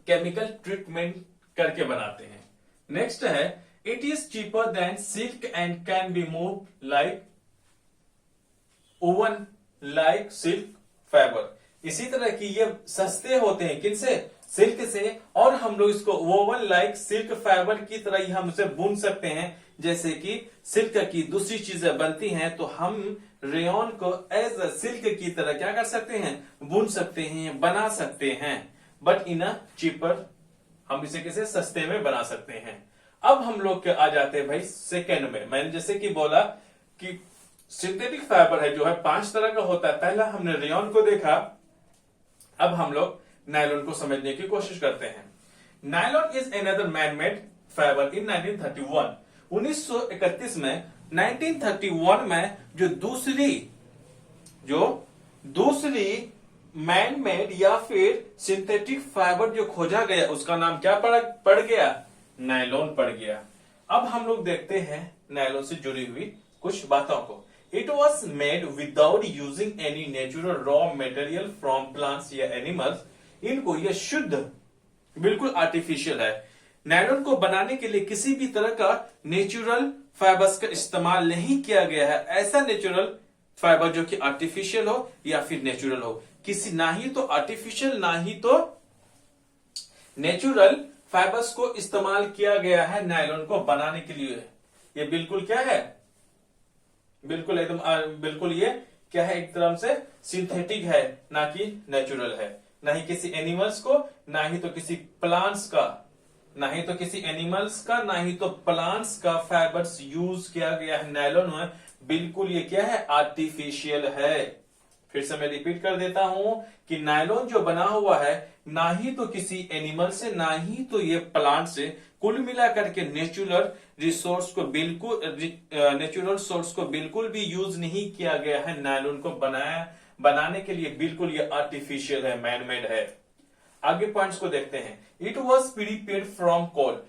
केमिकल ट्रीटमेंट करके बनाते हैं। नेक्स्ट है, it is cheaper than silk and can be move like oven like silk fibre. इसी तरह की ये सस्ते होते हैं, किनसे, सिल्क से, और हम लोग इसको वोवन लाइक सिल्क फाइबर की तरह ही हम उसे बुन सकते हैं। जैसे कि सिल्क की दूसरी चीजें बनती हैं तो हम रेयॉन को एज अ सिल्क की तरह क्या कर सकते हैं, बुन सकते हैं, बना सकते हैं, बट इन अ चीपर, हम इसे कैसे, सस्ते में बना सकते हैं। अब हम लोग आ जाते हैं भाई सेकेंड में। मैंने जैसे कि बोला कि सिंथेटिक फाइबर है जो है 5 तरह का होता है। पहला हमने रेयॉन को देखा, अब हम लोग नायलॉन को समझने की कोशिश करते हैं। Nylon is another man made fibre in 1931। 1931 में, 1931 में जो दूसरी मैन मेड या फिर सिंथेटिक फाइबर जो खोजा गया उसका नाम क्या पड़ गया, नायलॉन पड़ गया। अब हम लोग देखते हैं नायलॉन से जुड़ी हुई कुछ बातों को। It was made without using any natural raw material from plants या एनिमल्स। इनको यह शुद्ध, बिल्कुल आर्टिफिशियल है। नायलॉन को बनाने के लिए किसी भी तरह का नेचुरल फाइबर्स का इस्तेमाल नहीं किया गया है। ऐसा नेचुरल फाइबर जो कि आर्टिफिशियल हो या फिर नेचुरल हो, किसी ना ही तो आर्टिफिशियल ना ही तो नेचुरल फाइबर्स को इस्तेमाल किया गया है नायलॉन को बनाने के लिए। ये बिल्कुल क्या है, बिल्कुल एकदम बिल्कुल ये क्या है, एक तरह से सिंथेटिक है, ना कि नेचुरल है। ना ही किसी एनिमल्स को, ना ही तो किसी प्लांट्स का, ना ही तो किसी एनिमल्स का, ना ही तो प्लांट्स का फाइबर्स यूज किया गया है नायलॉन में। बिल्कुल ये क्या है, आर्टिफिशियल है। फिर से मैं रिपीट कर देता हूं कि नायलॉन जो बना हुआ है ना ही तो किसी एनिमल से, ना ही तो ये प्लांट से, कुल मिलाकर के नेचुरल सोर्स को बिल्कुल भी यूज नहीं किया गया है नायलॉन को बनाने के लिए। बिल्कुल ये आर्टिफिशियल है, मैनमेड है। आगे पॉइंट्स को देखते हैं। It was prepared from coal.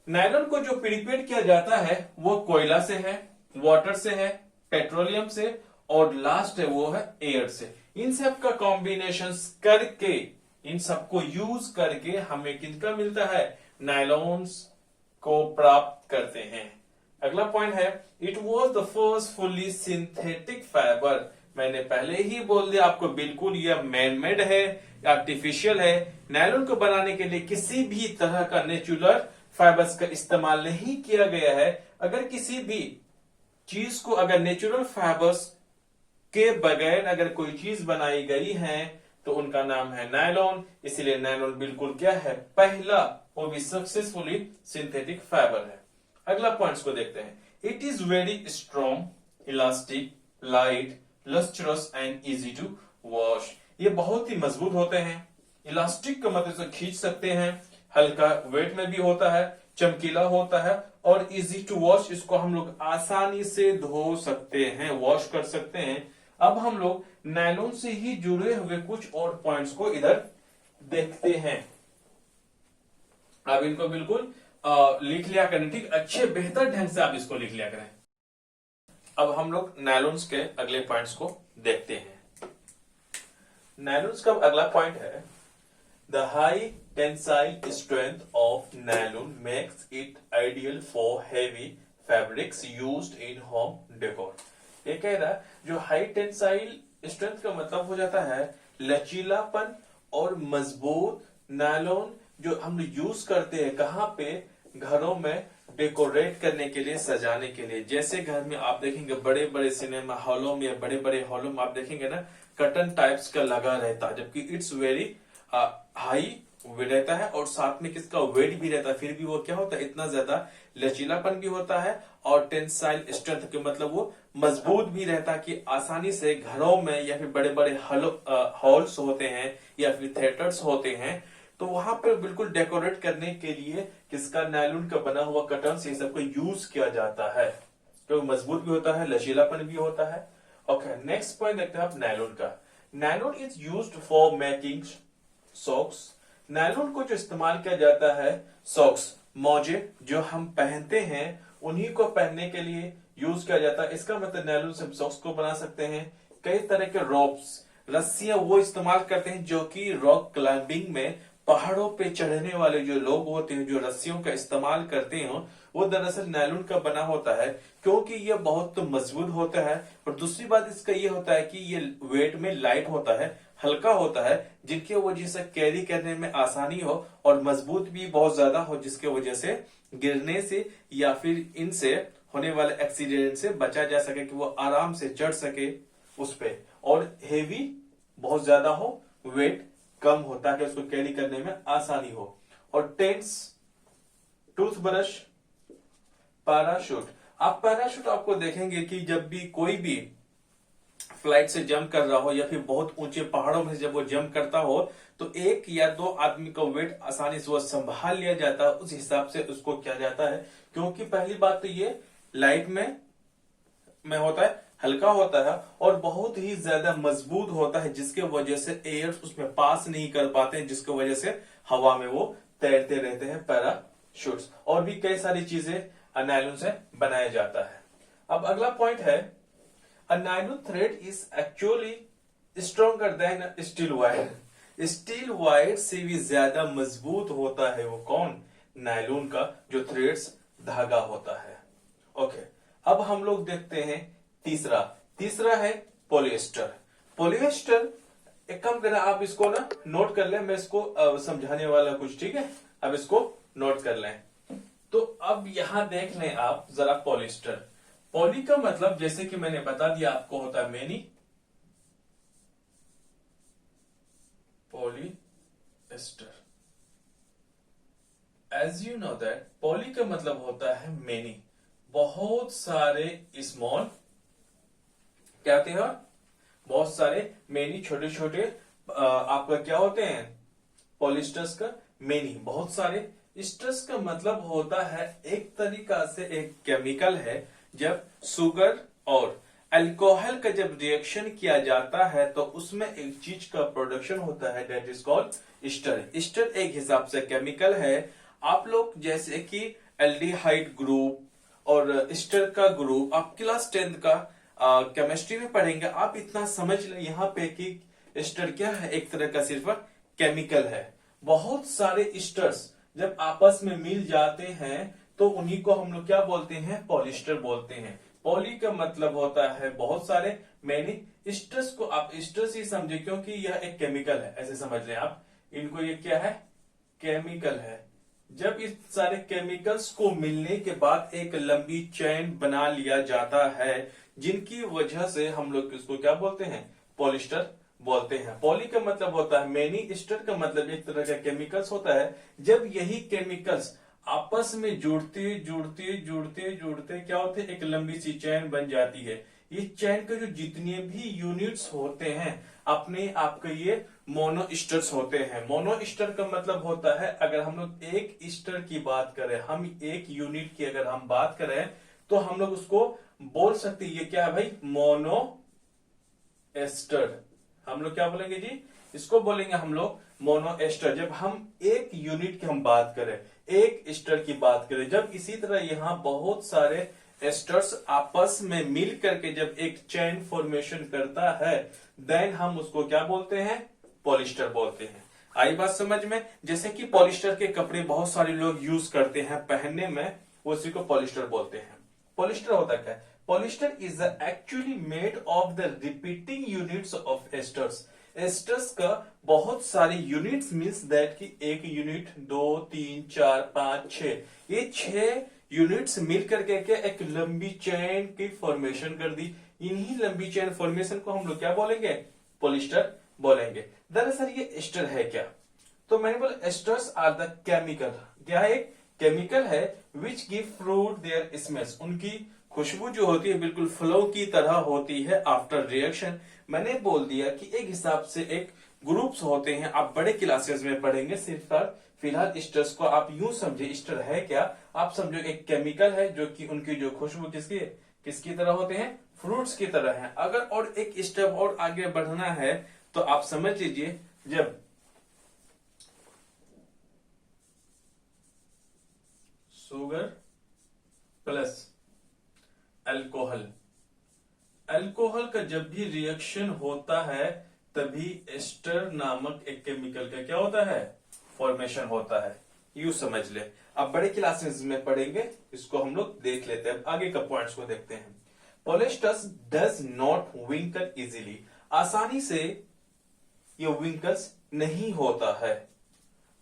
Nylon को जो प्रीपेड किया जाता है वो कोयला से है, वाटर से है, पेट्रोलियम से, और लास्ट है वो है एयर से। इन सब का कॉम्बिनेशन करके, इन सबको यूज करके हमें किनका मिलता है, नायलॉन्स को प्राप्त करते हैं। अगला पॉइंट है, it was the first fully synthetic fibre. मैंने पहले ही बोल दिया आपको, बिल्कुल यह मैनमेड है, आर्टिफिशियल है। नायलॉन को बनाने के लिए किसी भी तरह का नेचुरल फाइबर्स का इस्तेमाल नहीं किया गया है। अगर किसी भी चीज को, अगर नेचुरल फाइबर्स के बगैर अगर कोई चीज बनाई गई है तो उनका नाम है नायलॉन। इसीलिए नायलॉन बिल्कुल क्या है, पहला, वो भी सक्सेसफुली सिंथेटिक फाइबर है। अगला पॉइंट्स को देखते हैं। It is very strong, elastic, light, lustrous and easy to wash. ये बहुत ही मजबूत होते हैं। इलास्टिक का मतलब से खींच सकते हैं, हल्का वेट में भी होता है, चमकीला होता है, और इजी टू वॉश, इसको हम लोग आसानी से धो सकते हैं, वॉश कर सकते हैं। अब हम लोग नायलॉन से ही जुड़े हुए कुछ और पॉइंट्स को इधर देखते हैं। आप इनको बिल्कुल लिख लिया करें, ठीक, अच्छे बेहतर ढंग से आप इसको लिख लिया करें। अब हम लोग नायलॉन्स के अगले पॉइंट्स को देखते हैं। नायलॉन्स का अगला पॉइंट है, the high tensile strength of nylon makes it ideal for heavy fabrics used in home decor. ये कह रहा है जो हाई टेंसाइल स्ट्रेंथ का मतलब हो जाता है लचीलापन और मजबूत नायलॉन जो हम लोग यूज करते हैं कहाँ पे, घरों में डेकोरेट करने के लिए, सजाने के लिए। जैसे घर में आप देखेंगे बड़े बड़े सिनेमा हॉलों में या बड़े बड़े हॉलों में आप देखेंगे ना कर्टन टाइप्स का लगा रहता है, जबकि इट्स वेरी हाई वे रहता है और साथ में किसका वेट भी रहता है, फिर भी वो क्या होता है इतना ज्यादा लचीलापन भी होता है और टेंसाइल स्ट्रेंथ के मतलब वो मजबूत भी रहता है कि आसानी से घरों में या फिर बड़े बड़े हॉल्स होते हैं या फिर थिएटर्स होते हैं तो वहां पर बिल्कुल डेकोरेट करने के लिए किसका, नायलॉन का बना हुआ कर्टन ये सबको यूज किया जाता है क्योंकि मजबूत भी होता है, लचीलापन भी होता है। ओके, नेक्स्ट पॉइंट देखते हैं आप नायलॉन का। Nylon is used for making socks. Nylon को जो इस्तेमाल किया जाता है सॉक्स, मोजे जो हम पहनते हैं उन्हीं को पहनने के लिए यूज किया जाता है। इसका मतलब नायलॉन से हम सॉक्स को बना सकते हैं। कई तरह के रोप्स, रस्सियां वो इस्तेमाल करते हैं जो कि रॉक क्लाइंबिंग में पहाड़ों पे चढ़ने वाले जो लोग होते हैं जो रस्सियों का इस्तेमाल करते हो वो दरअसल नायलॉन का बना होता है क्योंकि ये बहुत मजबूत होता है। और दूसरी बात इसका ये होता है कि ये वेट में लाइट होता है, हल्का होता है, जिनकी वजह से कैरी करने में आसानी हो और मजबूत भी बहुत ज्यादा हो, जिसके वजह से गिरने से या फिर इनसे होने वाले एक्सीडेंट से बचा जा सके, कि वो आराम से चढ़ सके उस पे। और हेवी बहुत ज्यादा हो, वेट कम होता है, उसको कैरी करने में आसानी हो। और टेंट्स, टूथब्रश, पैराशूट। आप पैराशूट आपको देखेंगे कि जब भी कोई भी फ्लाइट से जंप कर रहा हो या फिर बहुत ऊंचे पहाड़ों में जब वो जंप करता हो तो एक या दो आदमी का वेट आसानी से वो संभाल लिया जाता है, उस हिसाब से उसको किया जाता है। क्योंकि पहली बात तो ये लाइट में होता है, हल्का होता है और बहुत ही ज्यादा मजबूत होता है, जिसके वजह से एयर उसमें पास नहीं कर पाते हैं, जिसकी वजह से हवा में वो तैरते रहते हैं पैराशूट्स। और भी कई सारी चीजें नायलॉन से बनाया जाता है। अब अगला पॉइंट है, a nylon thread is actually stronger than steel wire. Steel wire से भी ज्यादा मजबूत होता है वो कौन, नायलॉन का जो थ्रेड्स धागा होता है। ओके, अब हम लोग देखते हैं तीसरा है पॉलिएस्टर। पॉलिएस्टर, एक काम करना आप इसको ना नोट कर लें, मैं इसको समझाने वाला कुछ, ठीक है, अब इसको नोट कर लें। तो अब यहां देख लें आप जरा पॉलिएस्टर। पॉली का मतलब जैसे कि मैंने बता दिया आपको होता है many, polyester. As you know that poly का मतलब होता है मेनी, बहुत सारे स्मॉल, क्या होते हैं, बहुत सारे मेनी, छोटे छोटे आपका क्या होते हैं पॉलिएस्टर्स का मेनी, बहुत सारे। स्टर्स का मतलब होता है एक तरीका से एक केमिकल है, जब शुगर और अल्कोहल का जब रिएक्शन किया जाता है तो उसमें एक चीज का प्रोडक्शन होता है, that is called Easter. Easter एक हिसाब से केमिकल है। आप लोग जैसे कि एल्डिहाइड ग्रुप और ईस्टर का ग्रुप आप क्लास 10 का केमिस्ट्री में पढ़ेंगे। आप इतना समझ लें यहाँ पे कि ईस्टर क्या है, एक तरह का सिर्फ केमिकल है। बहुत सारे ईस्टर्स जब आपस में मिल जाते हैं तो उन्हीं को हम लोग क्या बोलते हैं, पॉलिएस्टर बोलते हैं। पॉली का मतलब होता है बहुत सारे, मैनी ईस्टर्स को आप ईस्टर्स ही समझे क्योंकि यह एक केमिकल है, ऐसे समझ लें आप इनको, ये क्या है, केमिकल है। जब इस सारे केमिकल्स को मिलने के बाद एक लंबी चेन बना लिया जाता है, जिनकी वजह से हम लोग इसको क्या बोलते हैं, पॉलिएस्टर बोलते हैं। पॉली का मतलब होता है मेनी, ईस्टर का मतलब एक तरह का केमिकल्स होता है। जब यही केमिकल्स आपस में जुड़ते जुड़ते जुड़ते जुड़ते क्या होते हैं, एक लंबी सी चेन बन जाती है। ये चेन के जो जितने भी यूनिट्स होते हैं अपने आप के ये मोनो ईस्टर्स होते हैं। मोनो ईस्टर का मतलब होता है, अगर हम लोग एक ईस्टर की बात करें, हम एक यूनिट की अगर हम बात करें तो हम लोग उसको बोल सकते हैं, ये क्या है भाई, मोनो एस्टर। हम लोग क्या बोलेंगे जी, इसको बोलेंगे हम लोग मोनो एस्टर। जब हम एक यूनिट की हम बात करें, एक एस्टर की बात करें, जब इसी तरह यहाँ बहुत सारे एस्टर्स आपस में मिल करके जब एक चेन फॉर्मेशन करता है, देन हम उसको क्या बोलते हैं, पॉलिएस्टर बोलते हैं। आई बात समझ में। जैसे कि पॉलिएस्टर के कपड़े बहुत सारे लोग यूज करते हैं पहनने में, उसी को पॉलिएस्टर बोलते हैं। पॉलिएस्टर होता क्या है, polyester is actually made of the repeating units of esters. Asters का बहुत सारे यूनिट्स मीन्स दैट कि एक यूनिट, 2, 3, 4, 5, 6, ये 6 यूनिट्स मिलकर के क्या एक लंबी चेन की फॉर्मेशन कर दी। इन्हीं लंबी चेन फॉर्मेशन को हम लोग क्या बोलेंगे? पॉलिएस्टर बोलेंगे। दरअसल ये एस्टर है क्या? तो मैंने बोला एस्टर्स आर द केमिकल, क्या है? एक केमिकल है which give fruit their smells, उनकी खुशबू जो होती है बिल्कुल फ्लो की तरह होती है आफ्टर रिएक्शन। मैंने बोल दिया कि एक हिसाब से एक ग्रुप्स होते हैं, आप बड़े क्लासेस में पढ़ेंगे। सिर्फ फिलहाल एस्टर्स को आप यूं समझे, एस्टर है क्या? आप समझो एक केमिकल है जो कि उनकी जो खुशबू किसकी तरह होते हैं? फ्रूट्स की तरह है। अगर और एक स्टेप और आगे बढ़ना है तो आप समझ लीजिए, जब शुगर प्लस अल्कोहल, अल्कोहल का जब भी रिएक्शन होता है तभी एस्टर नामक एक केमिकल का क्या होता है? फॉर्मेशन होता है। यू समझ ले। अब बड़े क्लासेस में पढ़ेंगे, इसको हम लोग देख लेते हैं। आगे का पॉइंट्स को देखते हैं। पॉलिएस्टर डज नॉट विंकल इजीली, आसानी से ये विंकल्स नहीं होता है।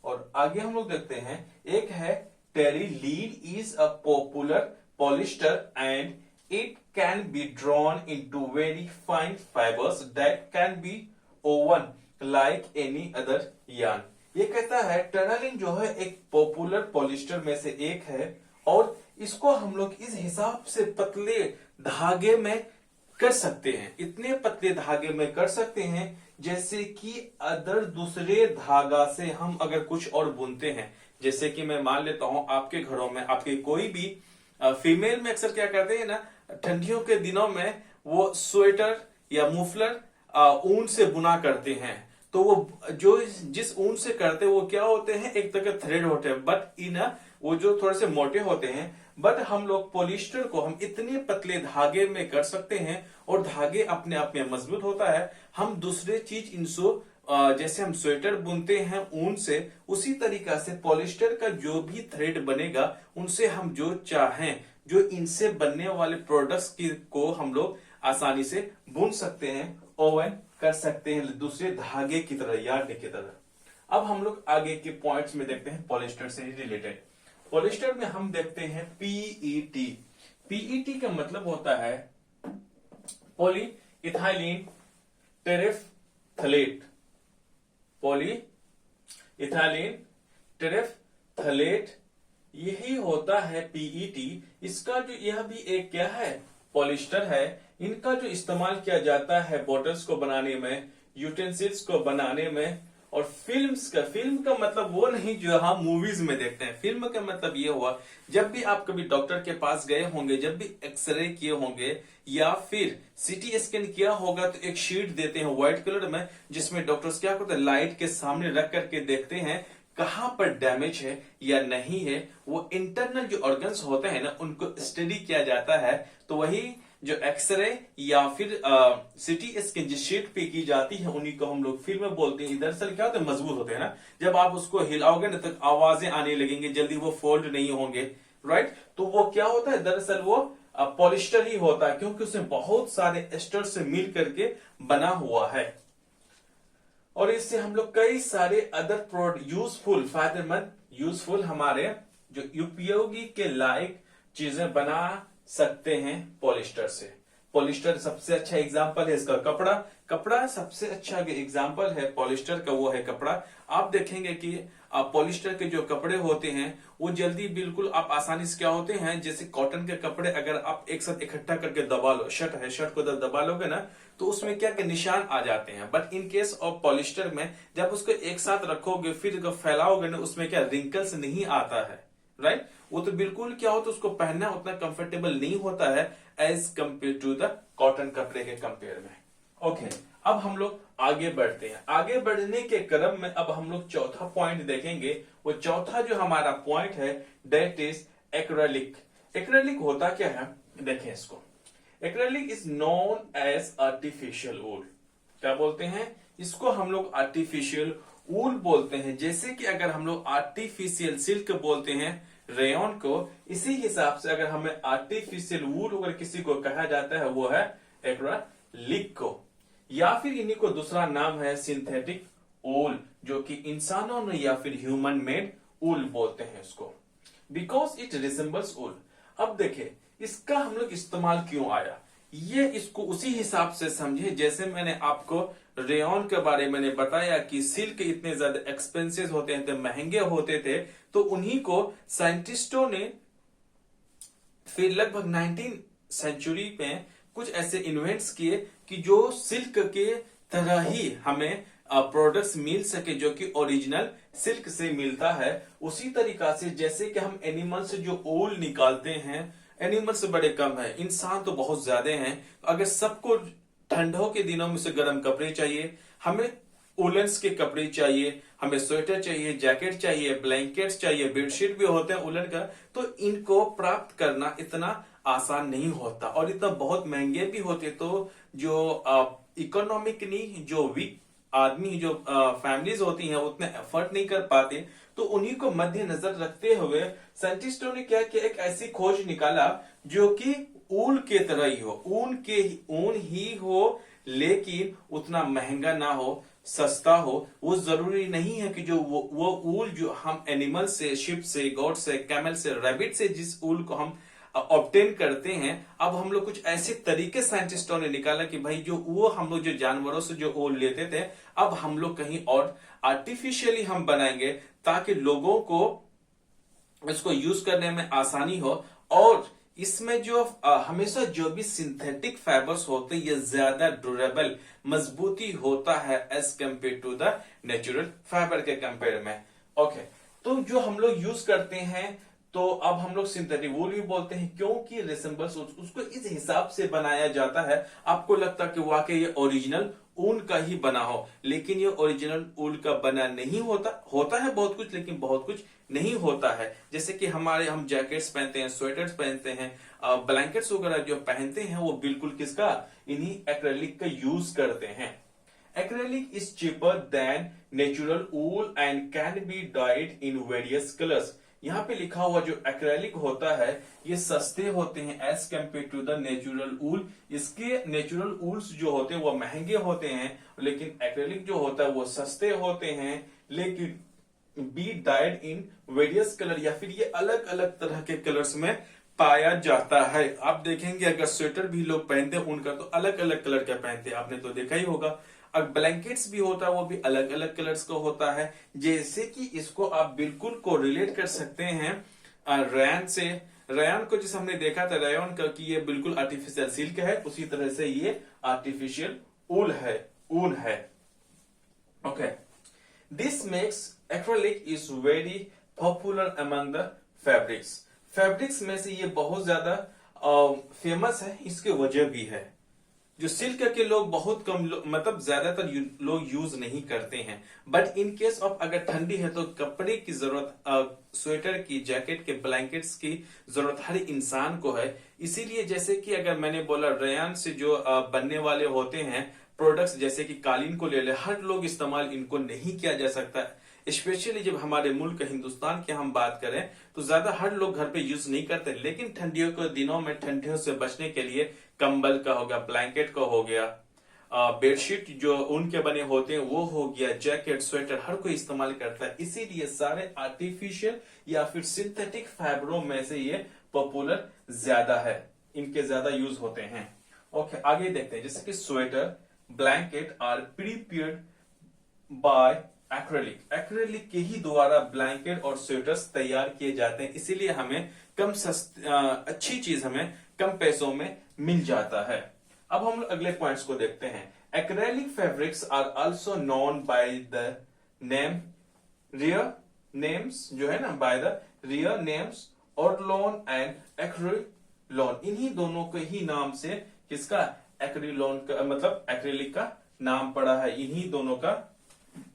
और आगे हम लोग देखते हैं, एक है terylene is a popular polyester and it can be drawn into very fine fibers that can be woven like any other yarn। ये कहता है टेरालिन जो है एक पॉपुलर पॉलिएस्टर में से एक है और इसको हम लोग इस हिसाब से पतले धागे में कर सकते हैं, इतने पतले धागे में कर सकते हैं जैसे कि अदर दूसरे धागा से हम अगर कुछ और बुनते हैं। जैसे कि मैं मान लेता हूं आपके घरों में आपके कोई भी फीमेल में अक्सर क्या करते हैं ना, ठंडियों के दिनों में वो स्वेटर या मुफलर ऊन से बुना करते हैं। तो वो जो जिस ऊन से करते हैं वो क्या होते हैं? एक तरह के थ्रेड होते हैं, बट इन वो जो थोड़े से मोटे होते हैं। बट हम लोग पॉलिएस्टर को हम इतने पतले धागे में कर सकते हैं और धागे अपने आप में मजबूत होता है। हम दूसरे चीज इनसो जैसे हम स्वेटर बुनते हैं ऊन से, उसी तरीका से पॉलिएस्टर का जो भी थ्रेड बनेगा उनसे हम जो चाहें, जो इनसे बनने वाले प्रोडक्ट्स को हम लोग आसानी से बुन सकते हैं, ओवन कर सकते हैं दूसरे धागे की तरह, यार्न की तरह। अब हम लोग आगे के पॉइंट्स में देखते हैं पॉलिएस्टर से रिलेटेड। पॉलिएस्टर में हम देखते हैं पीईटी। पीईटी का मतलब होता है पॉली इथाइलिन टेरेफ्थलेट, पॉली इथाइलिन टेरेफ्थलेट, यही होता है पीईटी। इसका जो यह भी एक क्या है? पॉलिएस्टर है। इनका जो इस्तेमाल किया जाता है बॉटल्स को बनाने में, यूटेंसिल्स को बनाने में, और फिल्म का मतलब वो नहीं जो हम मूवीज में देखते हैं। फिल्म का मतलब ये हुआ जब भी आप कभी डॉक्टर के पास गए होंगे, जब भी एक्सरे किए होंगे या फिर सीटी स्कैन किया होगा, तो एक शीट देते हैं व्हाइट कलर में, जिसमें डॉक्टर्स क्या करते हैं? लाइट के सामने रख करके देखते हैं कहां पर डैमेज है या नहीं है। वो इंटरनल जो ऑर्गन्स होते हैं ना, उनको स्टडी किया जाता है। तो वही जो एक्सरे या फिर सीटी स्कैन जिस शीट पे की जाती है उन्हीं को हम लोग फिल्म में बोलते हैं। दरअसल क्या होता है? मजबूत होते हैं ना, जब आप उसको हिलाओगे ना तो आवाजें आने लगेंगे, जल्दी वो फोल्ड नहीं होंगे, राइट। तो वो क्या होता है? दरअसल वो पॉलिएस्टर ही होता है, क्योंकि उसमें बहुत सारे एस्टर से मिल करके बना हुआ है। और इससे हम लोग कई सारे अदर प्रोडक्ट यूजफुल, फायदेमंद, यूजफुल हमारे जो उपयोगी के लायक चीजें बना सकते हैं पॉलिएस्टर से। पॉलिएस्टर सबसे अच्छा एग्जांपल है इसका कपड़ा। कपड़ा सबसे अच्छा एग्जांपल है पॉलिएस्टर का, वो है कपड़ा। आप देखेंगे कि पॉलिएस्टर के जो कपड़े होते हैं वो जल्दी बिल्कुल आप आसानी से क्या होते हैं, जैसे कॉटन के कपड़े अगर आप एक साथ इकट्ठा करके दबा लो, शर्ट है, शर्ट को दबा लोगे ना तो उसमें क्या निशान आ जाते हैं। But in case of polyester में जब उसको एक साथ रखोगे फिर फैलाओगे ना, उसमें क्या रिंकल्स नहीं आता है, राइट। वो तो बिल्कुल क्या होता है, उसको पहनना उतना कंफर्टेबल नहीं होता है as compare to the cotton कपड़े के कंपेयर में। ओके, अब हम लोग आगे बढ़ते हैं। आगे बढ़ने के क्रम में अब हम लोग चौथा पॉइंट देखेंगे। वो चौथा जो हमारा पॉइंट है दैट इज एक्रेलिक। एक्रेलिक होता क्या है? देखें इसको। Acrylic is known as artificial wool. क्या बोलते हैं इसको? हम लोग आर्टिफिशियल वूल बोलते हैं। जैसे कि अगर हम लोग आर्टिफिशियल सिल्क बोलते हैं रेयन को, इसी हिसाब से अगर हमें आर्टिफिशियल वूल अगर किसी को कहा जाता है वो है एक्रेलिक को। या फिर इन्हीं को दूसरा नाम है सिंथेटिक ऊल, जो कि इंसानों ने या फिर ह्यूमन मेड ऊल बोलते हैं उसको, बिकॉज इट रिजेंबल्स ऊल। अब देखे इसका हम लोग इस्तेमाल क्यों आया, ये इसको उसी हिसाब से समझे जैसे मैंने आपको रेयन के बारे में बताया कि सिल्क इतने ज्यादा एक्सपेंसिव होते हैं, महंगे होते थे, तो उन्हीं को साइंटिस्टों ने फिर लगभग 19 सेंचुरी में कुछ ऐसे इन्वेंट्स किए कि जो सिल्क के तरह ही हमें प्रोडक्ट्स मिल सके जो कि ओरिजिनल सिल्क से मिलता है। उसी तरीका से जैसे कि हम एनिमल से जो ऊल निकालते हैं, एनिमल से बड़े कम है, इंसान तो बहुत ज्यादा हैं। अगर सबको ठंडों के दिनों में से गर्म कपड़े चाहिए, हमें उलन्स के कपड़े चाहिए, हमें स्वेटर चाहिए, जैकेट चाहिए, ब्लैंकेट्स चाहिए, बेडशीट भी होते हैं उलन का, तो इनको प्राप्त करना इतना आसान नहीं होता और इतना बहुत महंगे भी होते। तो जो इकोनॉमिकली जो वीक आदमी, जो फैमिलीज होती हैं, उतने एफर्ट नहीं कर पाते, तो उन्हीं को मद्देनजर रखते हुए साइंटिस्टों ने क्या किया, एक ऐसी खोज निकाला जो कि ऊल के तरह ही हो, ऊन ही हो, लेकिन उतना महंगा ना हो, सस्ता हो। वो जरूरी नहीं है कि जो वो ऊल जो हम एनिमल से, शिप से, गोट से, कैमल से, रैबिट से जिस ऊल को हम ऑब्टेन करते हैं, अब हम लोग कुछ ऐसे तरीके साइंटिस्टों ने निकाला कि भाई जो वो हम लोग जो जानवरों से जो ऊल लेते थे, अब हम लोग कहीं और आर्टिफिशियली हम बनाएंगे ताकि लोगों को इसको यूज करने में आसानी हो। और इसमें जो हमेशा जो भी सिंथेटिक फाइबर्स होते हैं, ये ज्यादा ड्यूरेबल, मजबूती होता है as compare to the natural fibre के कंपेयर में। ओके, तो जो हम लोग यूज करते हैं, तो अब हम लोग सिंथेटिक वूल भी बोलते हैं क्योंकि रिसेंबल्स उसको इस हिसाब से बनाया जाता है, आपको लगता है कि वाकई ये ओरिजिनल ऊन का ही बना हो, लेकिन ये ओरिजिनल ऊन का बना नहीं होता। होता है बहुत कुछ, लेकिन बहुत कुछ नहीं होता है। जैसे कि हम जैकेट्स पहनते हैं, स्वेटर्स पहनते हैं, ब्लैंकेट्स वगैरह जो पहनते हैं, वो बिल्कुल किसका, इन्हीं एक्रेलिक का यूज करते हैं। Acrylic is cheaper than natural wool and can be dyed in various colours. यहाँ पे लिखा हुआ जो एक्रेलिक होता है, ये सस्ते होते हैं as compare to the natural wool. इसके नेचुरल ऊल्स जो होते हैं वो महंगे होते हैं, लेकिन एक्रेलिक जो होता है वो सस्ते होते हैं, लेकिन be dyed in various colour, या फिर ये अलग अलग तरह के कलर्स में पाया जाता है। आप देखेंगे अगर स्वेटर भी लोग पहनते हैं उनका तो अलग अलग कलर का पहनते हैं, आपने तो देखा ही होगा। और ब्लैंकेट्स भी होता है, वो भी अलग अलग कलर्स का होता है। जैसे कि इसको आप बिल्कुल को रिलेट कर सकते हैं रेयन से। रेयन को जिस हमने देखा था रेयन का कि ये बिल्कुल आर्टिफिशियल सिल्क है, उसी तरह से ये आर्टिफिशियल ऊल है, ऊन है। Okay, this makes acrylic is very popular among the fabrics. Fabrics में से ये बहुत ज्यादा फेमस है, इसके वजह भी है। जो सिल्क के लोग बहुत कम मतलब ज्यादातर लोग यूज नहीं करते हैं, बट इन केस ऑफ अगर ठंडी है तो कपड़े की जरूरत, स्वेटर की, जैकेट के, ब्लैंकेट्स की जरूरत हर इंसान को है। इसीलिए जैसे कि अगर मैंने बोला रेयन से जो बनने वाले होते हैं प्रोडक्ट्स, जैसे कि कालीन को ले ले, हर लोग इस्तेमाल इनको नहीं किया जा सकता। स्पेशली जब हमारे मुल्क हिंदुस्तान की हम बात करें तो ज्यादा हर लोग घर पे यूज नहीं करते, लेकिन ठंडियों के दिनों में ठंडियों से बचने के लिए कंबल का हो गया, ब्लैंकेट का हो गया, बेडशीट जो उनके बने होते हैं वो हो गया, जैकेट, स्वेटर, हर कोई इस्तेमाल करता है। इसीलिए सारे आर्टिफिशियल या फिर सिंथेटिक फाइबरों में से ये पॉपुलर ज्यादा है, इनके ज्यादा यूज होते हैं। ओके, आगे देखते हैं। जैसे कि sweater, blanket are prepared by acrylic. Acrylic के ही द्वारा ब्लैंकेट और स्वेटर्स तैयार किए जाते हैं, इसीलिए हमें अच्छी चीज हमें कम पैसों में मिल जाता है। अब हम अगले पॉइंट्स को देखते हैं। Acrylic fabrics are also known by the name rear names, जो है ना, by the rear names Orlon and Acrilan. इन्हीं दोनों के ही नाम से किसका, एक्रिलोन का मतलब एक्रेलिक का नाम पड़ा है, इन्हीं दोनों का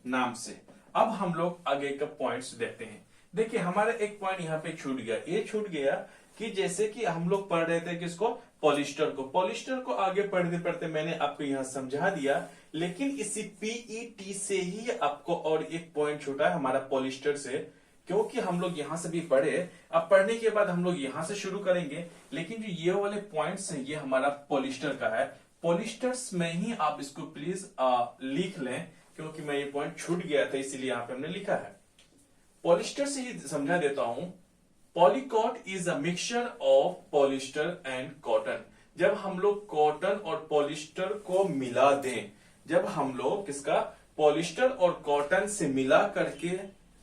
नाम से। अब हम लोग आगे का पॉइंट्स देखते हैं। देखिए हमारा एक पॉइंट यहाँ पे छूट गया, ये छूट गया कि जैसे कि हम लोग पढ़ रहे थे किसको, पॉलिस्टर को। पॉलिस्टर को आगे पढ़ते पढ़ते मैंने आपको यहाँ समझा दिया, लेकिन इसी पीईटी से ही आपको और एक पॉइंट छूटा है हमारा पॉलिस्टर से, क्योंकि हम लोग यहाँ से भी पढ़े। अब पढ़ने के बाद हम लोग यहाँ से शुरू करेंगे, लेकिन जो ये वाले पॉइंट्स हैं ये हमारा पॉलिस्टर का है। पॉलिस्टर्स में ही आप इसको प्लीज लिख लें, क्योंकि मैं ये पॉइंट छूट गया था इसीलिए यहाँ पे हमने लिखा है। पॉलिस्टर से ही समझा देता हूं। Polycot is a mixture of polyester and cotton. जब हम लोग कॉटन और पॉलिस्टर को मिला दें, जब हम लोग किसका पॉलिस्टर और कॉटन से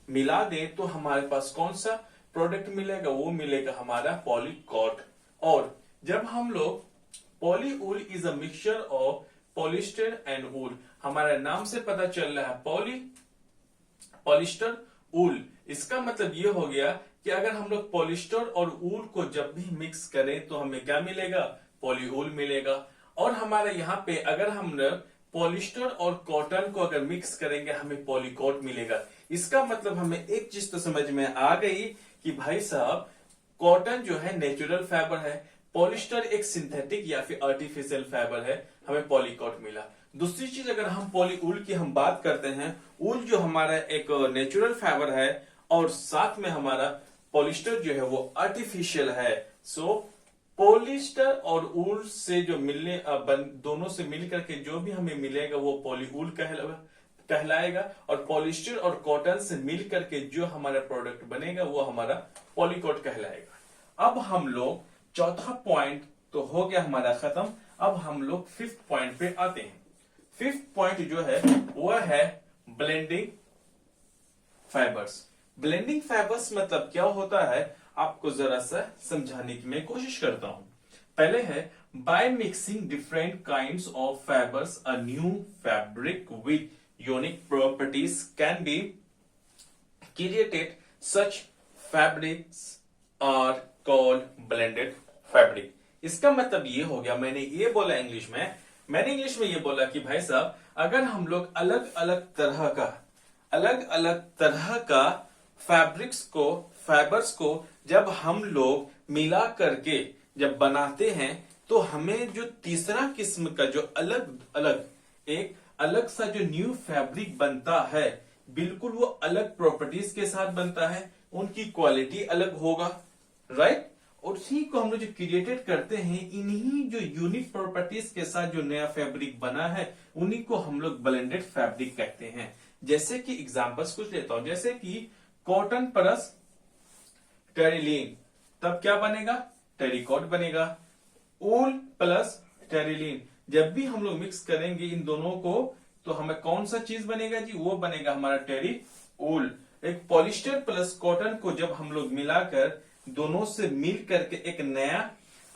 मिला दें तो हमारे पास कौन सा प्रोडक्ट मिलेगा, वो मिलेगा हमारा पॉलीकॉट। और जब हम लोग polywool is a mixture of polyester and wool, हमारे नाम से पता चल रहा है पॉलिस्टर वूल, इसका मतलब ये हो गया कि अगर हम लोग पॉलिस्टर और वूल को जब भी मिक्स करें तो हमें क्या मिलेगा, पॉलीवूल मिलेगा। और हमारे यहाँ पे अगर हम पॉलिस्टर और कॉटन को अगर मिक्स करेंगे हमें पॉलीकॉट मिलेगा। इसका मतलब हमें एक चीज तो समझ में आ गई कि भाई साहब कॉटन जो है नेचुरल फाइबर है, पॉलिस्टर एक सिंथेटिक या फिर आर्टिफिशियल फाइबर है, हमें पॉलीकॉट मिला। दूसरी चीज अगर हम पॉलीवूल की हम बात करते हैं, वूल जो हमारा एक नेचुरल फाइबर है और साथ में हमारा पॉलिस्टर जो है वो आर्टिफिशियल है। सो पॉलिस्टर और वूल से जो मिलने दोनों से मिलकर के जो भी हमें मिलेगा वो पॉलीवूल कहलाएगा, और पॉलिस्टर और कॉटन से मिलकर के जो हमारा प्रोडक्ट बनेगा वो हमारा पॉलीकॉट कहलाएगा। अब हम लोग चौथा पॉइंट तो हो गया हमारा खत्म। अब हम लोग फिफ्थ पॉइंट पे आते हैं। फिफ्थ पॉइंट जो है वो है ब्लेंडिंग फाइबर्स। ब्लेंडिंग फाइबर्स मतलब क्या होता है, आपको जरा सा समझाने की मैं कोशिश करता हूं। पहले है by mixing different kinds of fibres a new fabric with unique properties can be created. Such fabrics are called blended fabric. इसका मतलब ये हो गया, मैंने ये बोला इंग्लिश में ये बोला कि भाई साहब अगर हम लोग अलग अलग तरह का फाइबर्स को जब हम लोग मिला करके जब बनाते हैं तो हमें जो तीसरा किस्म का जो अलग सा जो न्यू फैब्रिक बनता है, बिल्कुल वो अलग प्रॉपर्टीज के साथ बनता है, उनकी क्वालिटी अलग होगा, राइट। और उसी को हम लोग जो क्रिएटेड करते हैं, इन्हीं जो यूनिक प्रॉपर्टीज के साथ जो नया फैब्रिक बना है उन्हीं को हम लोग ब्लेंडेड फैब्रिक कहते हैं। जैसे कि एग्जांपल्स कुछ लेता हूं, जैसे कि कॉटन प्लस टेरिलीन, तब क्या बनेगा, टेरिकॉट बनेगा। वूल प्लस टेरिलीन, जब भी हम लोग मिक्स करेंगे इन दोनों को तो हमें कौन सा चीज बनेगा जी, वो बनेगा हमारा टेरी वूल। एक पॉलिस्टर प्लस कॉटन को जब हम लोग मिलाकर दोनों से मिल करके एक नया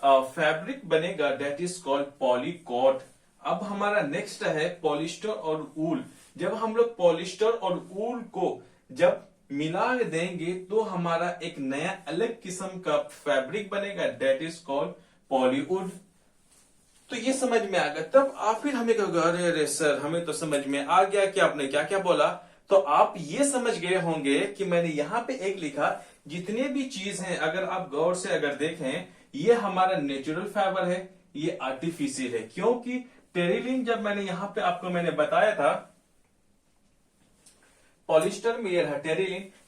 फैब्रिक बनेगा, दैट इज कॉल्ड पॉलीकॉट। अब हमारा नेक्स्ट है पॉलिस्टर और वूल। जब हम लोग पॉलिस्टर और वूल को जब मिला देंगे तो हमारा एक नया अलग किस्म का फैब्रिक बनेगा, दैट इज कॉल्ड पॉलीवुड। तो ये समझ में आ गया। तब आप फिर हमें कहोगे अरे सर हमें तो समझ में आ गया कि आपने क्या क्या बोला। तो आप ये समझ गए होंगे कि मैंने यहाँ पे एक लिखा, जितने भी चीज हैं अगर आप गौर से अगर देखें, ये हमारा नेचुरल फाइबर है, ये आर्टिफिशियल है। क्योंकि टेरिलीन जब मैंने यहाँ पे आपको मैंने बताया था, पॉलिस्टर में ये रहा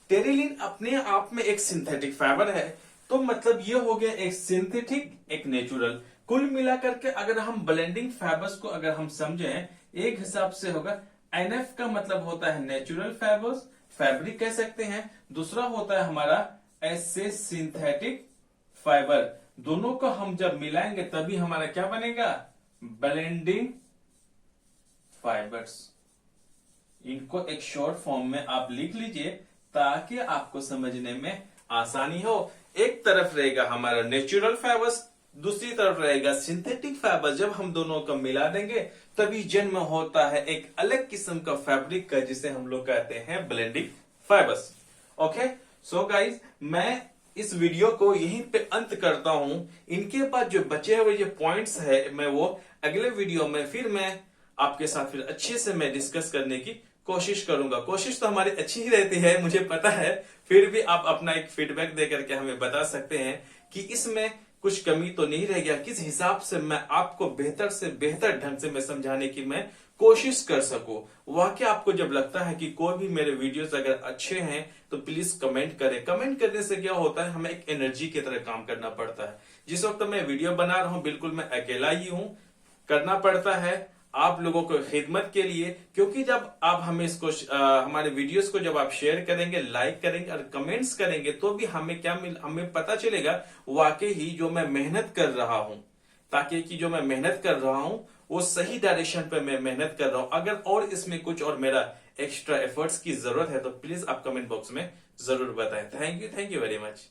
टेरिलीन अपने आप में एक सिंथेटिक फाइबर है। तो मतलब ये हो गया एक सिंथेटिक एक नेचुरल। कुल मिलाकर के अगर हम ब्लेंडिंग फाइबर्स को अगर हम समझें, एक हिसाब से होगा एनएफ का मतलब होता है नेचुरल फाइबर्स, फैब्रिक कह सकते हैं। दूसरा होता है हमारा एस से सिंथेटिक फाइबर। दोनों को हम जब मिलाएंगे तभी हमारा क्या बनेगा, ब्लेंडिंग फाइबर्स। इनको एक शॉर्ट फॉर्म में आप लिख लीजिए ताकि आपको समझने में आसानी हो। एक तरफ रहेगा हमारा नेचुरल फाइबर्स, दूसरी तरफ रहेगा सिंथेटिक फाइबर। जब हम दोनों को मिला देंगे तभी जन्म होता है एक अलग किस्म का फैब्रिक का, जिसे हम लोग कहते हैं blending fibres. Okay, so guys मैं इस वीडियो को यहीं पे अंत करता हूं। इनके पास जो बचे हुए जो पॉइंट्स है मैं वो अगले वीडियो में फिर मैं आपके साथ फिर अच्छे से मैं डिस्कस करने की कोशिश करूंगा। कोशिश तो हमारी अच्छी ही रहती है, मुझे पता है, फिर भी आप अपना एक फीडबैक देकर के हमें बता सकते हैं कि इसमें कुछ कमी तो नहीं रह गया, किस हिसाब से मैं आपको बेहतर से बेहतर ढंग से मैं समझाने की मैं कोशिश कर सकूं। वाकई आपको जब लगता है कि कोई भी मेरे वीडियोस अगर अच्छे हैं तो प्लीज कमेंट करें। कमेंट करने से क्या होता है, हमें एक एनर्जी की तरह काम करना पड़ता है। जिस वक्त मैं वीडियो बना रहा हूं बिल्कुल मैं अकेला ही हूं, करना पड़ता है आप लोगों को खिदमत के लिए, क्योंकि जब आप हमें इसको हमारे वीडियोस को जब आप शेयर करेंगे, लाइक करेंगे और कमेंट्स करेंगे, तो भी हमें हमें पता चलेगा वाकई ही जो मैं मेहनत कर रहा हूं, ताकि कि जो मैं मेहनत कर रहा हूं वो सही डायरेक्शन पे मैं मेहनत कर रहा हूं। अगर और इसमें कुछ और मेरा एक्स्ट्रा एफर्ट्स की जरूरत है तो प्लीज आप कमेंट बॉक्स में जरूर बताएं। Thank you very much.